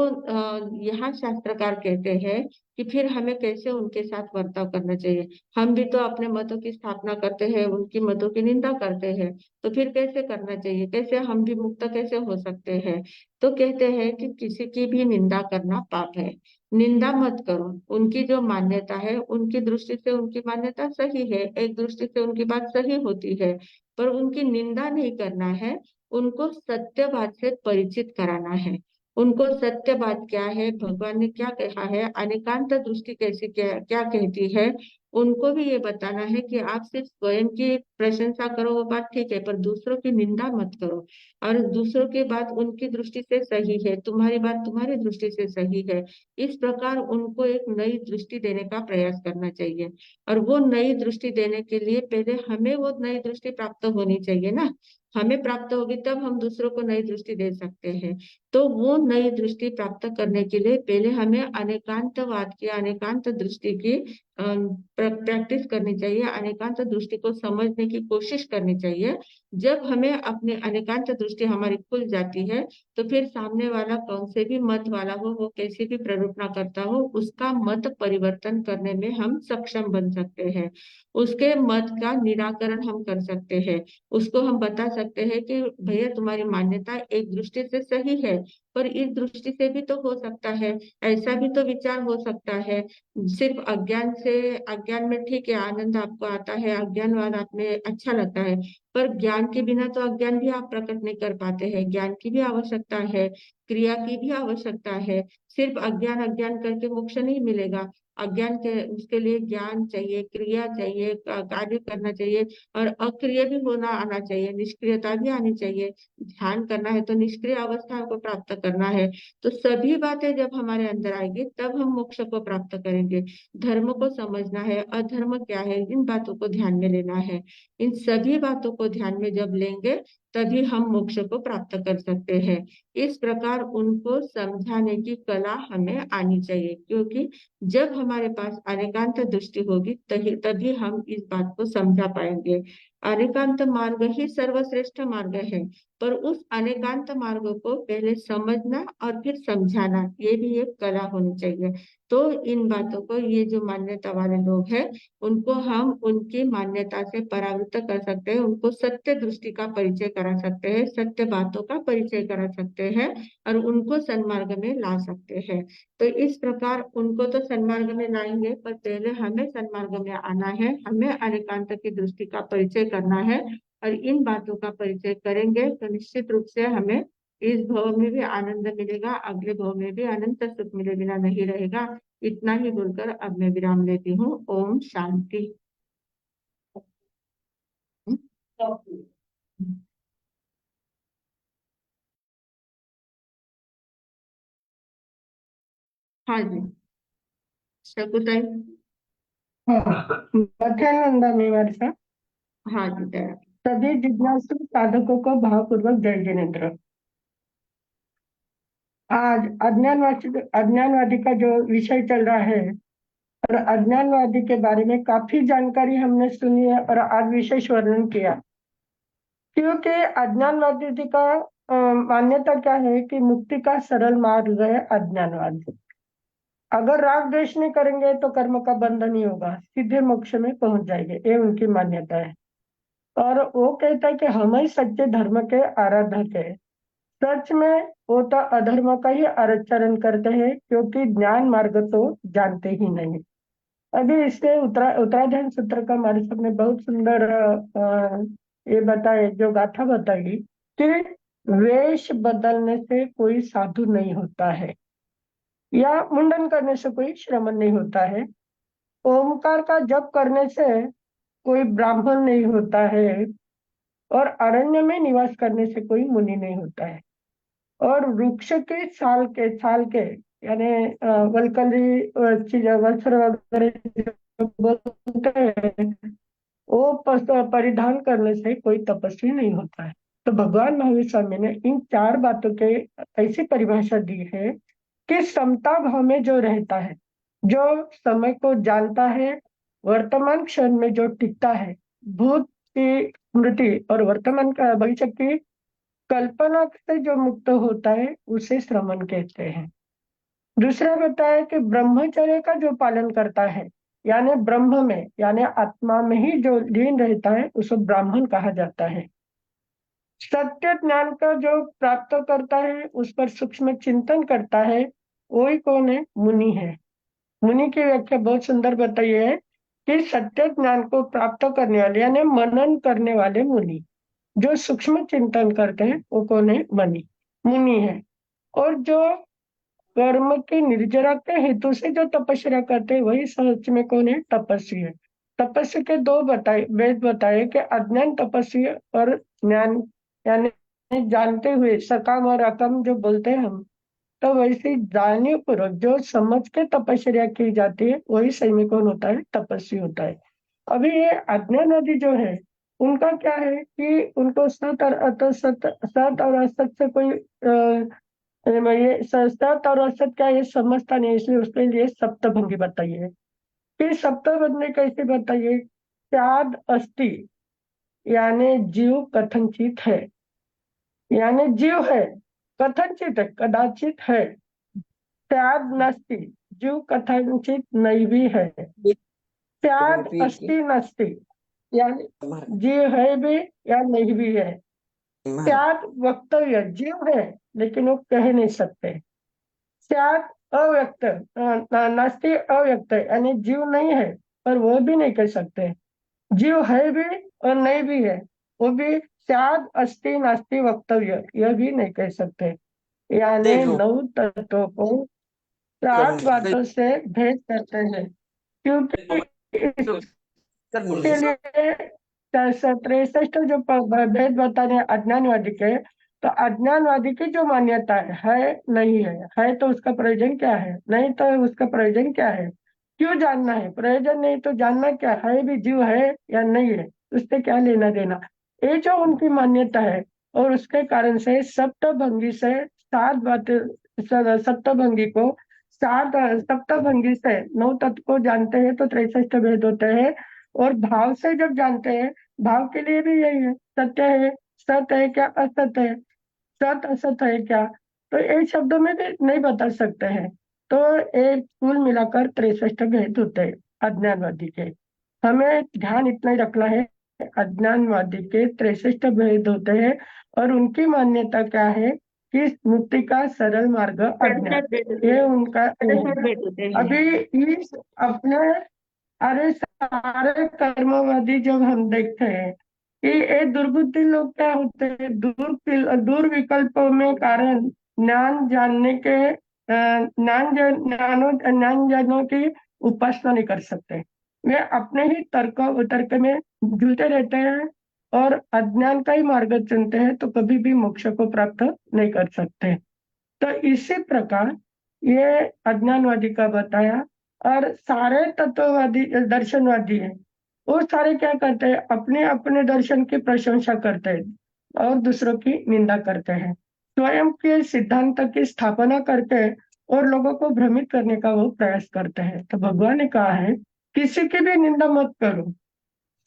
यहाँ शास्त्रकार कहते हैं कि फिर हमें कैसे उनके साथ बर्ताव करना चाहिए, हम भी तो अपने मतों की स्थापना करते हैं, उनकी मतों की निंदा करते हैं, तो फिर कैसे करना चाहिए, कैसे हम भी मुक्त कैसे हो सकते हैं। तो कहते हैं कि किसी की भी निंदा करना पाप है, निंदा मत करो, उनकी जो मान्यता है उनकी दृष्टि से उनकी मान्यता सही है, एक दृष्टि से उनकी बात सही होती है, पर उनकी निंदा नहीं करना है, उनको सत्य बात से परिचित कराना है, उनको सत्य बात क्या है, भगवान ने क्या कहा है, अनेकांत दृष्टि कैसी क्या क्या कहती है, उनको भी ये बताना है कि आप सिर्फ स्वयं की प्रशंसा करो वो बात ठीक है, पर दूसरों की निंदा मत करो, और दूसरों की बात उनकी दृष्टि से सही है, तुम्हारी बात तुम्हारी दृष्टि से सही है, इस प्रकार उनको एक नई दृष्टि देने का प्रयास करना चाहिए। और वो नई दृष्टि देने के लिए पहले हमें वो नई दृष्टि प्राप्त होनी चाहिए ना, हमें प्राप्त होगी तब हम दूसरों को नई दृष्टि दे सकते हैं। तो वो नई दृष्टि प्राप्त करने के लिए पहले हमें अनेकांतवाद की, अनेकांत दृष्टि की प्रैक्टिस करनी चाहिए, अनेकांत दृष्टि को समझने की कोशिश करनी चाहिए। जब हमें अपनी अनेकांत दृष्टि हमारी खुल जाती है, तो फिर सामने वाला कौन से भी मत वाला हो, वो कैसी भी प्ररूपणा करता हो, उसका मत परिवर्तन करने में हम सक्षम बन सकते हैं, उसके मत का निराकरण हम कर सकते हैं, उसको हम बता सकते हैं कि भैया तुम्हारी मान्यता एक दृष्टि से सही है, पर इस दृष्टि से भी तो हो सकता है, ऐसा भी तो विचार हो सकता है। सिर्फ अज्ञान से, अज्ञान में ठीक है आनंद आपको आता है, अज्ञानवाद आप में अच्छा लगता है, पर ज्ञान के बिना तो अज्ञान भी आप प्रकट नहीं कर पाते हैं, ज्ञान की भी आवश्यकता है, क्रिया की भी आवश्यकता है, सिर्फ अज्ञान अज्ञान करके मोक्ष नहीं मिलेगा, अज्ञान के उसके लिए ज्ञान चाहिए, क्रिया चाहिए, कार्य करना चाहिए, और अक्रिय भी होना आना चाहिए, निष्क्रियता भी आनी चाहिए, ध्यान करना है तो निष्क्रिय अवस्था को प्राप्त करना है, तो सभी बातें जब हमारे अंदर आएगी तब हम मोक्ष को प्राप्त करेंगे। धर्म को समझना है, अधर्म क्या है, इन बातों को ध्यान में लेना है, इन सभी बातों को ध्यान में जब लेंगे तभी हम मोक्ष को प्राप्त कर सकते हैं। इस प्रकार उनको समझाने की कला हमें आनी चाहिए, क्योंकि जब हमारे पास अनेकांत दृष्टि होगी तभी तभी हम इस बात को समझा पाएंगे। अनेकांत मार्ग ही सर्वश्रेष्ठ मार्ग है, पर उस अनेकांत मार्ग को पहले समझना और फिर समझाना, ये भी एक कला होनी चाहिए। तो इन बातों को, ये जो मान्यता वाले लोग हैं, उनको हम उनकी मान्यता से परावृत्त कर सकते हैं, उनको सत्य दृष्टि का परिचय करा सकते हैं, सत्य बातों का परिचय करा सकते हैं, और उनको सन्मार्ग में ला सकते हैं। तो इस प्रकार उनको तो सन्मार्ग में लाएंगे, पर पहले हमें सन्मार्ग में आना है, हमें अनेकांत की दृष्टि का परिचय करना है। और इन बातों का परिचय करेंगे तो निश्चित रूप से हमें इस भव में भी आनंद मिलेगा, अगले भव में भी अनंत सुख मिले बिना नहीं रहेगा। इतना ही बोलकर अब मैं विराम लेती हूँ। ओम शांति। हाँ जी, शकुताई। मध्यानंदा मेवाड़। हाँ जी, दया। सभी जिज्ञासु साधकों को भावपूर्वक जय जिनेन्द्र। आज अज्ञानवादी का जो विषय चल रहा है, और अज्ञानवादी के बारे में काफी जानकारी हमने सुनी है और आज विशेष वर्णन किया। क्योंकि अज्ञानवादी का मान्यता क्या है कि मुक्ति का सरल मार्ग है अज्ञानवाद। अगर राग द्वेष नहीं करेंगे तो कर्म का बंधन नहीं होगा, सीधे मोक्ष में पहुंच जाएंगे, ये उनकी मान्यता है। और वो कहता है कि हम ही सच्चे धर्म के आराधक है। सच में वो तो अधर्म का ही आचरण करते हैं, क्योंकि ज्ञान मार्ग तो जानते ही नहीं। अभी इससे उत्तराधान सूत्र का हमारे सबने बहुत सुंदर ये बताए, जो गाथा बताई कि वेश बदलने से कोई साधु नहीं होता है, या मुंडन करने से कोई श्रमण नहीं होता है, ओमकार का जप करने से कोई ब्राह्मण नहीं होता है, और अरण्य में निवास करने से कोई मुनि नहीं होता है, और वृक्ष के छाल के यानी वलकली वत्सर वगैरह जो बोलते हैं, वो परिधान करने से कोई तपस्वी नहीं होता है। तो भगवान महावीर स्वामी ने इन चार बातों के ऐसी परिभाषा दी है कि समता भाव में जो रहता है, जो समय को जानता है, वर्तमान क्षण में जो टिकता है, भूत की स्मृति और वर्तमान का भविष्य की कल्पना से जो मुक्त होता है, उसे श्रमण कहते हैं। दूसरा बताया कि ब्रह्मचर्य का जो पालन करता है, यानी ब्रह्म में यानी आत्मा में ही जो लीन रहता है, उसे ब्राह्मण कहा जाता है। सत्य ज्ञान का जो प्राप्त करता है, उस पर सूक्ष्म चिंतन करता है, वही कौन है? मुनि है। मुनि की व्याख्या बहुत सुंदर बताई है कि सत्य ज्ञान को प्राप्त करने वाले यानी मनन करने वाले मुनि, जो सूक्ष्म चिंतन करते हैं, वो कौन है? मुनि है। और जो कर्म के निर्जरा के हेतु से जो तपस्या करते हैं, वही सच में कौन है? तपस्वी है। तपस्या के दो वेद बताए कि अज्ञान तपस्वी और ज्ञान यानी जानते हुए सकाम और अकम जो बोलते हैं हम, तो वैसे जाने पूर्वक जो समझ के तपस्या की जाती है, वही सही में कौन होता है? तपस्वी होता है। अभी ये अज्ञानवादी जो है, उनका क्या है कि उनको सत और असत से कोई ये सत और असत क्या ये समझता नहीं, इसलिए उसके लिए सप्तभंगी बताइए। फिर सप्तभंगी कैसे बताइए? त्याग अस्थि यानी जीव कथनचित है, यानी जीव है, कथनचित है, कदाचित है। त्याग नस्ति, जीव कथनचित नहीं भी है। त्याग अस्थि नस्ति यानी जीव है भी या नहीं भी है। त्याग वक्तव्य, जीव है लेकिन वो कह नहीं सकते। त्याग अव्यक्त नास्ति अव्यक्त यानी जीव नहीं है पर वो भी नहीं कह सकते। जीव है भी और नहीं भी है, वो भी त्याग अस्ति नास्ति वक्तव्य यह भी नहीं कह सकते। यानी नौ तत्वों को 7 बातों से भेद करते हैं, क्योंकि इसके लिए 63 जो भेद बताने अज्ञानवादी के, तो अज्ञानवादी की जो मान्यता है नहीं है तो उसका प्रयोजन क्या है? नहीं तो उसका प्रयोजन क्या है? क्यों जानना है? प्रयोजन नहीं तो जानना क्या है? भी जीव है या नहीं है, उससे क्या लेना देना? ये जो उनकी मान्यता है, और उसके कारण से सप्तभंगी से 7 बातें, सप्तभंगी को 7 सप्तभंगी से 9 तत्व को जानते हैं तो 63 भेद होते हैं, और भाव से जब जानते हैं भाव के लिए भी यही है, सत्य है, सत्य है क्या, असत्य है, सत असत है क्या, तो एक शब्दों में भी नहीं बता सकते हैं। तो एक कुल मिलाकर 63 भेद होते हैं अज्ञानवादी के। हमें ध्यान इतना ही रखना है, अज्ञानवादी के 63 भेद होते हैं, और उनकी मान्यता क्या है कि मुक्ति का सरल मार्ग अज्ञान, 67 भेद होते ये हैं, उनका aim 67 है। भेद होते हैं। अभी इस अपने अरे सारे कर्मवादी जब हम देखते हैं कि ये दुर्बुद्धि लोग क्या होते हैं, दूर विकल्पों में कारण ज्ञान जानने के ज्ञान जानों की उपासना नहीं कर सकते। वे अपने ही तर्क में झूठे रहते हैं और अज्ञान का ही मार्ग चुनते हैं, तो कभी भी मोक्ष को प्राप्त नहीं कर सकते। तो इसी प्रकार ये अज्ञानवादी का बताया। और सारे तत्ववादी दर्शनवादी हैं, वो सारे क्या करते हैं, अपने अपने दर्शन की प्रशंसा करते हैं और दूसरों की निंदा करते हैं, स्वयं के सिद्धांत की स्थापना करते हैं और लोगों को भ्रमित करने का वो प्रयास करते हैं। तो भगवान ने कहा है, किसी की भी निंदा मत करो,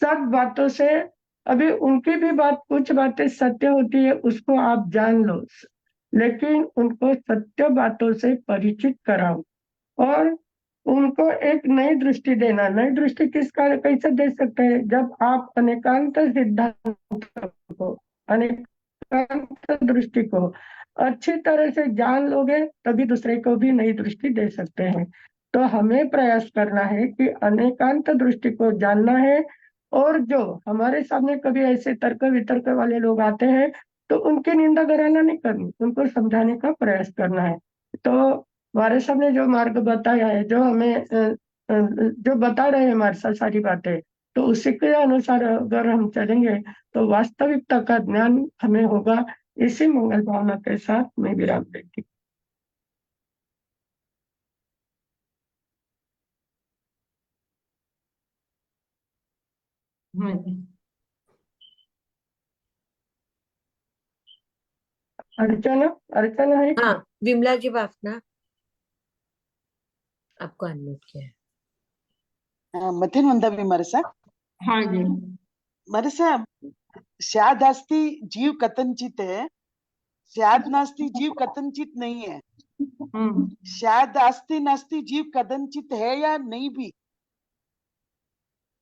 सब बातों से, अभी उनकी भी बात, कुछ बातें सत्य होती है उसको आप जान लो, लेकिन उनको सत्य बातों से परिचित कराओ और उनको एक नई दृष्टि देना। नई दृष्टि कैसे दे सकते हैं, जब आप अनेकांत सिद्धांत को, अनेकांत दृष्टि को अच्छी तरह से जान लोगे, तभी दूसरे को भी नई दृष्टि दे सकते हैं। तो हमें प्रयास करना है कि अनेकांत दृष्टि को जानना है, और जो हमारे सामने कभी ऐसे तर्क वितर्क वाले लोग आते हैं, तो उनकी निंदा कराना नहीं करनी, उनको समझाने का प्रयास करना है। तो हमारे सामने जो मार्ग बताया है, जो हमें जो बता रहे हैं हमारे साथ सारी बातें, तो उसी के अनुसार अगर हम चलेंगे तो वास्तविकता का ज्ञान हमें होगा। इसी मंगल भावना के साथ मैं विराम देती हूँ। हाँ जी। अर्चना, अर्चना है हाँ, क्या? विमला जी बाफना, आपको अनम्यूट किया है। मथिन वंदवी मरसा हाँ जी। मरसा स्याद् अस्ति जीव कथनचित है, स्याद् नास्ति जीव कथनचित नहीं है। हम्म। स्याद् अस्ति नास्ति जीव कथनचित है या नहीं भी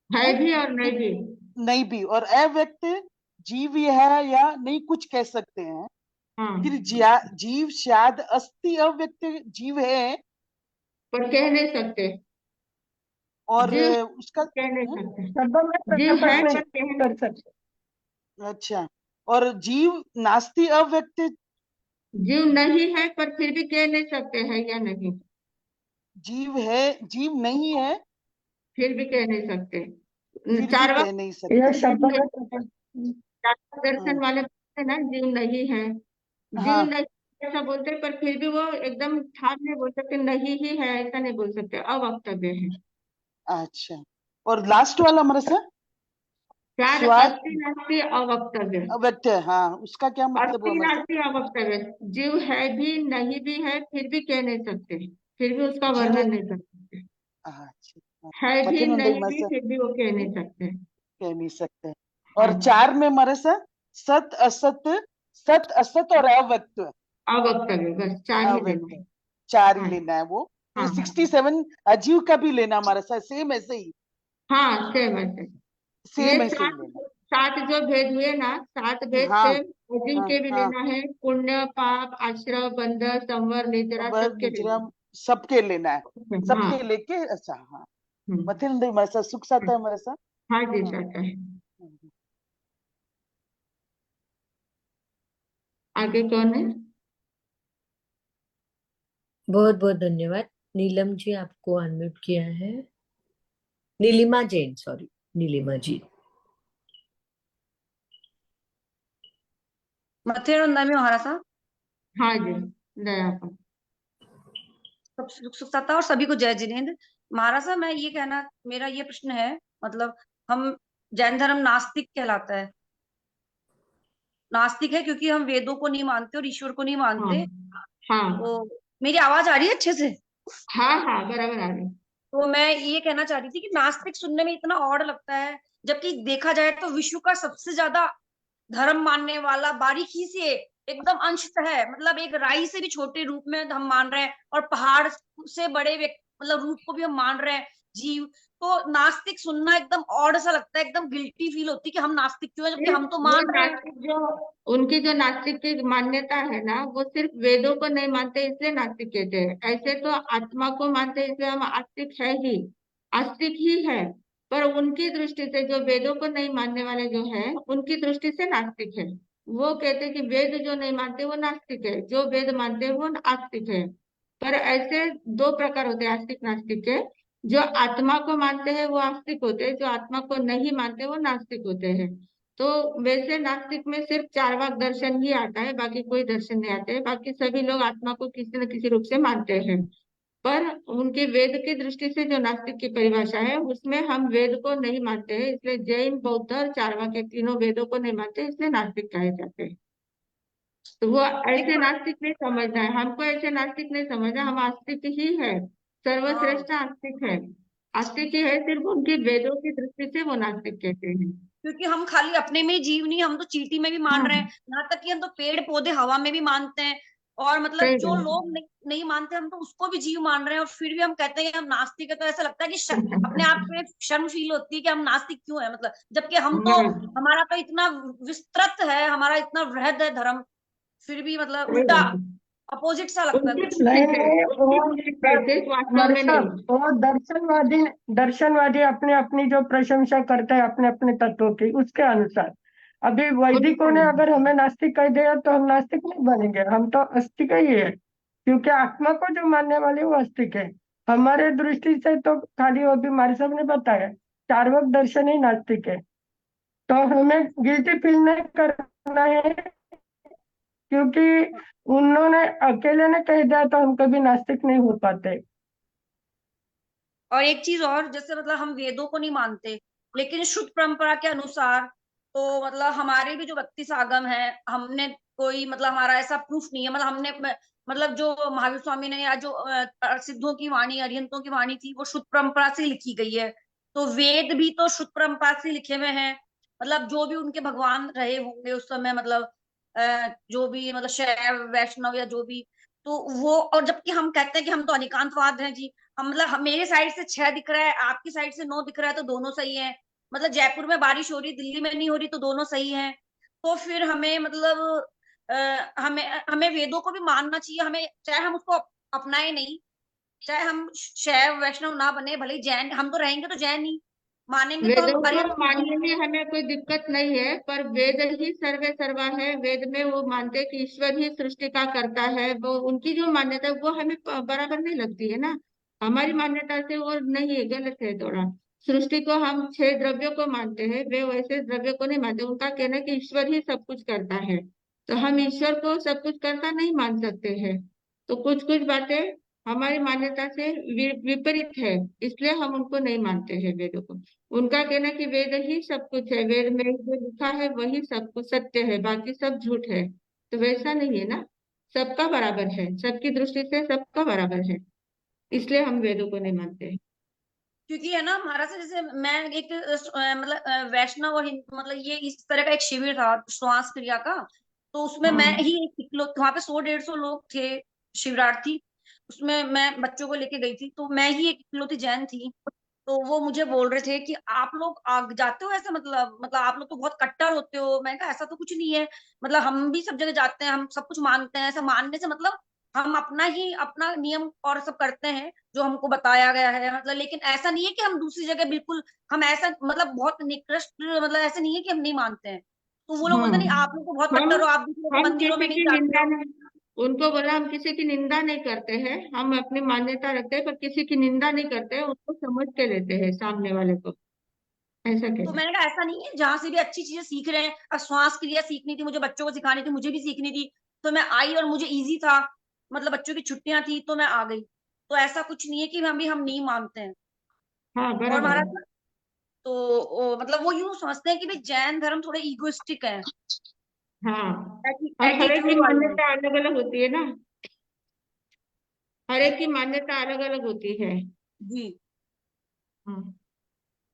है है, भी और नहीं तो भी। नहीं भी, और अव्यक्त जीव ही है या नहीं कुछ कह सकते हैं। हाँ, फिर जीव स्याद् अस्ति अव्यक्त जीव है, पर कह नहीं सकते। और जीव उसका कह नहीं सकते। शब्दों में जीव प्रकट है नहीं पर कह कर सकते। अच्छा, और जीव नास्ति अव्यक्त, जीव नहीं है पर फिर भी कह नहीं सकते है या नहीं, जीव है, जीव नहीं है फिर भी कह नहीं सकते। फिर भी चारवाक कह नहीं यह सकते। शब्दों में प्रकट। चारवाक दर्शन हाँ वाले बोलते हैं ना जीव नहीं है, जीव हाँ, नहीं ऐसा बोलते हैं, पर फिर भी वो एकदम ठाक नहीं बोल सकते नहीं ही है, ऐसा नहीं बोल सकते, अवक्तव्य है। अच्छा, और लास्ट वाला हमारा सर चार स्वाद अस्थि नास्ति अवक्तव्य। अव्यक्त है, हाँ उसका क्या मतलब हुआ अस्थि हमारा सर? नास्ति अवक्तव्य, जीव है भी नहीं भी है फिर भी कह नहीं सकते, फिर भी उसका जीव है, वर्णन नहीं कर सकते। अच्छा, है भी मथिन वंदे नहीं हमारे भी सर फिर भी वो कह नहीं सकते। कह नहीं सकते। हाँ और जी। चार में हमारे सर सत असत, सत असत और अव्यक्त, अवक्तव्य बस चार ही लेना अव्यक्त है। चार ही हाँ लेना है वो। हाँ फिर हाँ। 67 अजीव का भी लेना हमारा सर, सेम ऐसे ही, हाँ सेम ऐसे। ये सेम ऐसे ही सात, लेना। सात जो भेद हुए ना, सात भेद हाँ से अजीव हाँ के भी हाँ, लेना है, पुण्य पाप आश्रय बंधन संवर निद्रा बर सबके लेना निजरम सबके लेना है, है। हाँ। सबके लेके, अच्छा हाँ। हम्म। मथिन वंदे हमारे सर सुख साता है हमारे सर। हाँ जी हाँ चाहता है। आगे कौन है? बहुत बहुत धन्यवाद। नीलम जी, आपको अनम्यूट किया है। नीलिमा जैन, सॉरी, नीलिमा जी। मथे नमी महाराज हाँ जी। दया को। सब सुख सुखता और सभी को जय जिनेन्द्र। महाराज साहब, मैं ये कहना, मेरा ये प्रश्न है, मतलब हम जैन धर्म नास्तिक कहलाता है, नास्तिक है क्योंकि हम वेदों को नहीं मानते और ईश्वर को नहीं हाँ मानते। हाँ तो मेरी आवाज आ रही है अच्छे से? हाँ हाँ बराबर आ रही। तो मैं ये कहना चाह रही थी कि नास्तिक सुनने में इतना ऑड लगता है, जबकि देखा जाए तो विश्व का सबसे ज्यादा धर्म मानने वाला बारीकी से एकदम अंशतः है, मतलब एक राई से भी छोटे रूप में हम मान रहे हैं, और पहाड़ से बड़े मतलब रूप को भी हम मान रहे हैं, जीव। तो नास्तिक सुनना एकदम ऑड सा लगता है, एकदम गिल्टी फील होती है कि हम नास्तिक क्यों है, जबकि हम तो वो मान रहे हैं। नास्तिक जो उनकी जो नास्तिक की मान्यता है ना, वो सिर्फ वेदों को नहीं मानते इसलिए नास्तिक कहते हैं। ऐसे तो आत्मा को मानते हैं, इसलिए हम आस्तिक है ही, आस्तिक ही है। पर उनकी दृष्टि से जो वेदों को नहीं मानने वाले जो है, उनकी दृष्टि से नास्तिक है। वो कहते हैं कि वेद जो नहीं मानते वो नास्तिक है, जो वेद मानते हैं वो आस्तिक है। पर ऐसे दो प्रकार होते हैं आस्तिक नास्तिक के। जो आत्मा को मानते हैं वो आस्तिक होते हैं, जो आत्मा को नहीं मानते वो नास्तिक होते हैं। तो वैसे नास्तिक में सिर्फ चार्वाक दर्शन ही आता है, बाकी कोई दर्शन नहीं आते हैं। बाकी सभी लोग आत्मा को किसी न किसी रूप से मानते हैं। पर उनके वेद की दृष्टि से जो नास्तिक की परिभाषा है, उसमें हम वेद को नहीं मानते हैं, इसलिए जैन, बौद्ध और चार्वाक के तीनों वेदों को नहीं मानते, इसलिए नास्तिक कहे जाते हैं। तो वो ऐसे देखो, नास्तिक नहीं समझना है हमको, ऐसे नास्तिक नहीं समझना, हम आस्तिक ही है, हाँ, सर्वश्रेष्ठ आस्तिक है। आस्तिक ही है, सिर्फ उनकी वेदों की दृष्टि से वो नास्तिक कहते हैं। क्योंकि हम खाली अपने में ही जीव नहीं, हम तो चींटी में भी मान रहे हैं, हाँ, यहाँ तक कि हम तो पेड़ पौधे हवा में भी मानते हैं। और मतलब सही जो लोग नहीं मानते, हम तो उसको भी जीव मान रहे हैं, और फिर भी हम कहते हैं कि हम नास्तिक है। तो ऐसा लगता है कि अपने आप बात। पे शर्म फील होती है कि हम नास्तिक क्यों है, मतलब जबकि हम तो, हाँ, हमारा तो इतना विस्तृत है, हमारा इतना वृहद है धर्म, फिर भी मतलब सही उल्टा बात है। अपोजिट सा लगता है उनकी कुछ। दृष्टि नहीं से, नहीं, उनकी दृष्टि से सिर्फ वास्तव में नहीं। वो दर्शनवादी, दर्शनवादी अपने अपनी जो प्रशंसा करते हैं अपने अपने तत्वों की, उसके अनुसार। अभी उनका वैदिकों ने नहीं। अगर हमें नास्तिक कह दिया तो हम नास्तिक नहीं बनेंगे, हम तो आस्तिक ही है। क्योंकि आत्मा को जो मानने वाले वो आस्तिक है। हमारे दृष्टि से तो खाली वो भी हमारे साहब ने बताया, चार्वाक दर्शन ही नास्तिक है। तो हमें गिल्टी फील नहीं करना है, क्योंकि उन्होंने अकेले ने कह दिया तो हम कभी नास्तिक नहीं हो पाते। और एक चीज और, जैसे मतलब हम वेदों को नहीं मानते, लेकिन शुद्ध परंपरा के अनुसार तो मतलब हमारे भी जो व्यक्ति आगम है, हमने कोई मतलब हमारा ऐसा प्रूफ नहीं है, मतलब हमने मतलब जो महावीर स्वामी ने या जो सिद्धों की वाणी, अरिहंतों की वाणी थी, वो शुद्ध परंपरा से लिखी गई है। तो वेद भी तो शुद्ध परंपरा से लिखे हुए हैं, मतलब जो भी उनके भगवान रहे होंगे उस समय, मतलब जो भी मतलब शैव वैष्णव या जो भी, तो वो। और जबकि हम कहते हैं कि हम तो अनिकांतवाद हैं जी, हम मतलब मेरे साइड से 6 दिख रहा है, आपकी साइड से 9 दिख रहा है, तो दोनों सही है। मतलब जयपुर में बारिश हो रही, दिल्ली में नहीं हो रही, तो दोनों सही है। तो फिर हमें मतलब हमें हमें वेदों को भी मानना चाहिए, हमें चाहे हम उसको अपनाए नहीं, चाहे हम शैव वैष्णव ना बने, भले ही जैन हम तो रहेंगे, तो जैन ही मानेंगे, तो वेदों हम को अरिहंत नहीं मानने है। में हमें कोई दिक्कत नहीं है, पर वेद ही सर्वे सर्वा है। वेद में वो मानते हैं कि ईश्वर ही सृष्टि का करता है। वो उनकी जो मान्यता है वो हमें बराबर नहीं लगती है ना। हमारी मान्यता से वो नहीं है, गलत है थोड़ा। सृष्टि को हम 6 द्रव्यों को मानते हैं, वे वैसे द्रव्यों को नहीं मानते। उनका कहना है कि ईश्वर ही सब कुछ करता है, तो हम ईश्वर को सब कुछ करता नहीं मान सकते हैं। तो कुछ कुछ बातें हमारी मान्यता से विपरीत है, इसलिए हम उनको नहीं मानते हैं वेदों को। उनका कहना है कि वेद ही सब कुछ है, वेद में जो लिखा है वही सब कुछ सत्य है, बाकी सब झूठ है। तो वैसा नहीं है ना, सबका बराबर है, सबकी दृष्टि से सबका बराबर है, इसलिए हम वेदों को नहीं मानते हैं। क्योंकि है ना, हमारा से जैसे मैं एक मतलब वैष्णव और मतलब ये इस तरह का एक शिविर था श्वास क्रिया का, तो उसमें मैं हाँ, ही एक इकलौती, वहां पे 100-150 लोग थे शिविरार्थी, उसमें मैं बच्चों को लेके गई थी, तो मैं ही एक इकलौती जैन थी। तो वो मुझे बोल रहे थे कि आप लोग आग जाते हो ऐसा, मतलब आप लोग तो बहुत कट्टर होते हो। मैं कहा ऐसा तो कुछ नहीं है, मतलब हम भी सब जगह जाते हैं, हम सब कुछ मानते हैं। ऐसा मानने से मतलब हम अपना ही अपना नियम और सब करते हैं जो हमको बताया गया है, मतलब लेकिन ऐसा नहीं है कि हम दूसरी जगह बिल्कुल, हम ऐसा मतलब बहुत निकृष्ट, मतलब ऐसा नहीं है कि हम नहीं मानते हैं। तो वो लोग हाँ, बोलते नहीं, आप लोग तो बहुत हम कट्टर हो, आप दूसरों के हम मंदिरों में किसी नहीं की जाते निंदा हो। नहीं, उनको बोला हम किसी की निंदा नहीं करते हैं, हम अपनी मान्यता रखते हैं, पर किसी की निंदा नहीं करते हैं, उसको समझ के लेते हैं सामने वाले को, ऐसा तो कहना। मैंने कहा ऐसा नहीं है, जहां से भी अच्छी चीजें सीख रहे हैं। अब श्वास क्रिया सीखनी थी मुझे, बच्चों को सिखानी थी, मुझे भी सीखनी थी, तो मैं आई, और मुझे इजी था, मतलब बच्चों की छुट्टियां थी तो मैं आ गई। तो ऐसा कुछ नहीं है कि हम नहीं मानते हैं। हाँ, और बराबर है। महाराज, तो मतलब वो यूं समझते हैं कि भाई जैन धर्म थोड़े इगोइस्टिक है, हाँ, और हर एक की एटीट्यूड वाले हैं। मान्यता अलग अलग होती है ना, हर एक की मान्यता अलग अलग होती है। जी, हाँ,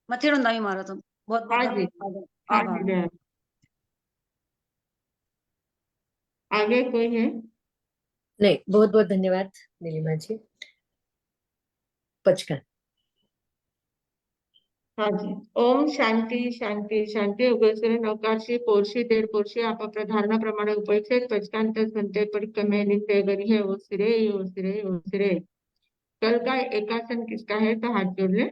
मथे रुंदा भी मारा तुम। बहुत बहुत हाँ जी, हाँ जी आभार। मैम। आगे कोई है? नहीं, बहुत बहुत धन्यवाद नीलिमा जी। पचकन। हाँ जी। ओम शांती शांती शांती उगवसरे नवकारशी पोर्शी देर पोर्शी प्रमाणे उपयुक्त पचकांत संते परिक्रमे नित्य गरी है ओसिरे ओसिरे ओसिरे। कल का एकासन किसका है तो हाथ जोड़ ले।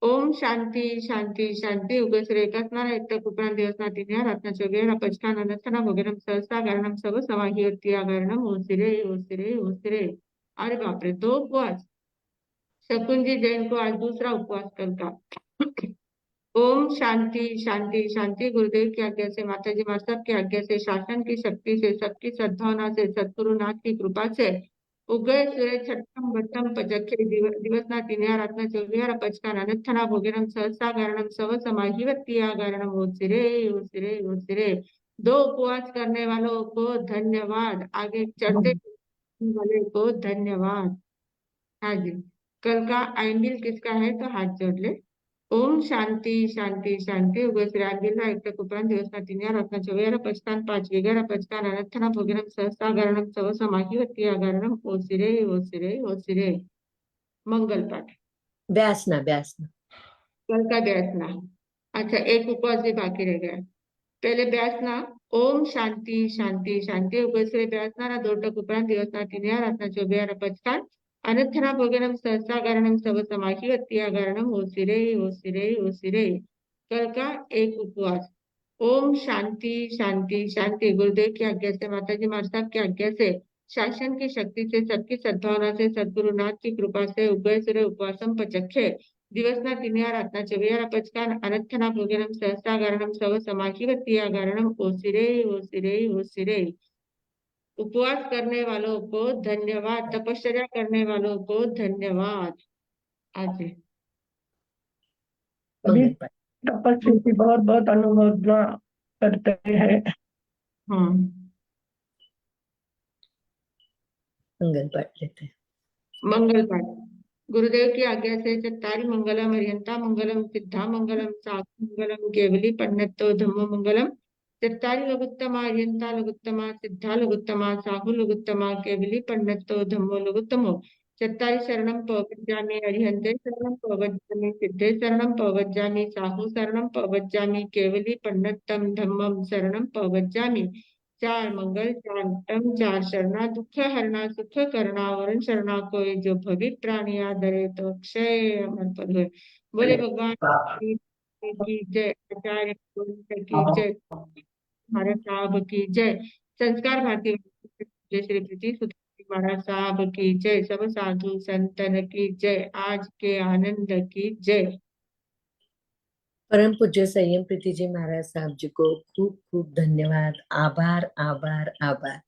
ओम शांति शांति शांति उगसरे एकात्मारा एक उपरांत दिवसना तिन्या रत्न चोगेरा पचकान अनर्थना भोगेरम सहसा गारणम सब समाहियत्या गारणम ओसिरे ओसिरे ओसिरे। अरे बाप रे, 2 उपवास। शकुन जी जैन को आज दूसरा उपवास कल का। ओम शांति शांति शांति गुरुदेव की आज्ञा से, माता जी माता की आज्ञा से, शासन की शक्ति से, सबकी सद्भावना से, सद्गुरुनाथ की कृपा से उगय सूर्य छठम बट्टम पचखे दिवसना तिन्या रत्न चौबिया पचकान अनर्थना भोगिरम सहसा गारणम सव समाहिवत्या गारणम ओसिरे ओसिरे ओसिरे। 2 उपवास करने वालों को धन्यवाद, आगे चढ़ते वाले को धन्यवाद। हाँ जी। कल का आइंडिल किसका है तो हाथ जोड़ ले। ओम शांति शांति शांति उगसरांगिला एक उपरांत दिवसना तिन्या रत्न चौबिया पचकान 5 11 पचकान अनर्थना भोगिरम सहसा गारणम सव समाहिवत्या गारणम ओसिरे ओसिरे ओसिरे। मंगल पाठ। ब्यासना ब्यासना। कल का ब्यासना। अच्छा, एक उपवास भी बाकी रह गया। पहले ब्यासना। ओम शांति शांति शांति उगसरे ब्यासना दोटक उपरांत दिवसना तिन्या रत्न चौबिया पचकान अनर्थना भोगिरम सहसा गारणम सव समाहिवत्या गारणम ओसिरे ओसिरे ओसिरे। कल का एक उपवास। ओम शांति शांति शांति गुरुदेव की आज्ञा से, माता जी माता साहब की आज्ञा से, शासन की शक्ति से, सबकी सद्भावना से, सद्गुरुनाथ की कृपा से उगय सूर्य उपवासम पचखे दिवसना तिन्या रत्न चौबिया पचकान अनर्थना भोगिरम सहसा गारणम सव समाहिवत्या गारणम ओसिरे ओसिरे ओसिरे। उपवास करने वालों को धन्यवाद, तपश्चर्या करने वालों को धन्यवाद। आज अभी मंगल पाठ। तपस्वी की बहुत बहुत अनुमोदना करते हैं। हाँ, मंगल पाठ लेते हैं। मंगल पाठ। गुरुदेव की आज्ञा से चत्तारी मंगलम हरियंता मंगलम सिद्धा मंगलम साधु मंगलम केवली पन्नतो धम्मो मंगलम। चत्तारी लघुत्तमा हरियंता लघुत्तमा सिद्धा लघुत्तमा साहु लघुत्तमा केवली पन्नतो धम्मो लघुत्तमो। चत्तारी शरणम पवज्जामि हरिहंते शरणम पवज्जामि सिद्धे शरणम पवज्जामि साहु शरणम पवज्जामि केवली पन्नतम धम्मम शरणम पवज्जामि। 4 मंगल 4 उत्तम 4 शरणा दुख हरना सुख करना वरण शरणा कोई जो भवि प्राणी आदरे तो अक्षय अमर पद हुए। बोले भगवान की जय, आचार्य गोविंद की जय, महाराज साहब की जय, संस्कार भारती जय श्री प्रीति सुध महाराज साहब की जय, सब साधु संतन की जय, आज के आनंद की जय। परम पूज्य संयम प्रीति जी महाराज साहब जी को खूब खूब धन्यवाद, आभार आभार आभार।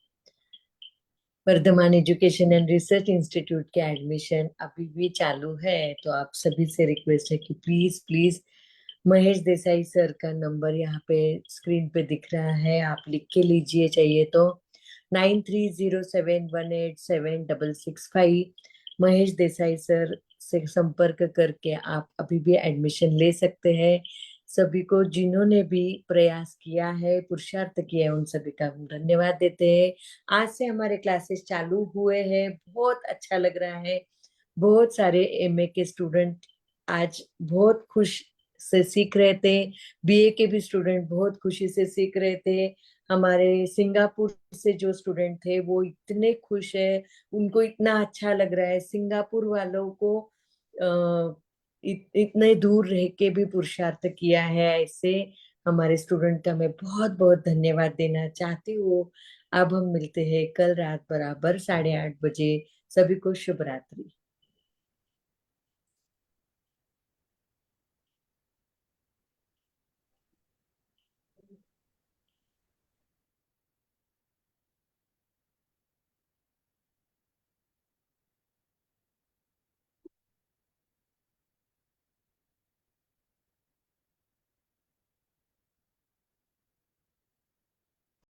Vardhaman education and research institute के एडमिशन अभी भी चालू है, तो आप सभी से रिक्वेस्ट है कि please please Mahesh Desai sir का नंबर यहाँ पे स्क्रीन पे दिख रहा है, आप लिख के लीजिए, चाहिए तो 9307187665 महेश देसाई सर से संपर्क करके आप अभी भी एडमिशन ले सकते हैं। सभी को जिन्होंने भी प्रयास किया है, पुरुषार्थ किया है, उन सभी का हम धन्यवाद देते हैं। आज से हमारे क्लासेस चालू हुए हैं, बहुत अच्छा लग रहा है। बहुत सारे एमए के स्टूडेंट आज बहुत खुश से सीख रहे थे, बीए के भी स्टूडेंट बहुत खुशी से सीख रहे थे। हमारे सिंगापुर से जो स्टूडेंट थे वो इतने खुश है, उनको इतना अच्छा लग रहा है। सिंगापुर वालों को इतने दूर रह के भी पुरुषार्थ किया है, ऐसे हमारे स्टूडेंट का मैं बहुत बहुत धन्यवाद देना चाहती हूँ। अब हम मिलते हैं कल रात बराबर 8:30 बजे। सभी को शुभ रात्रि।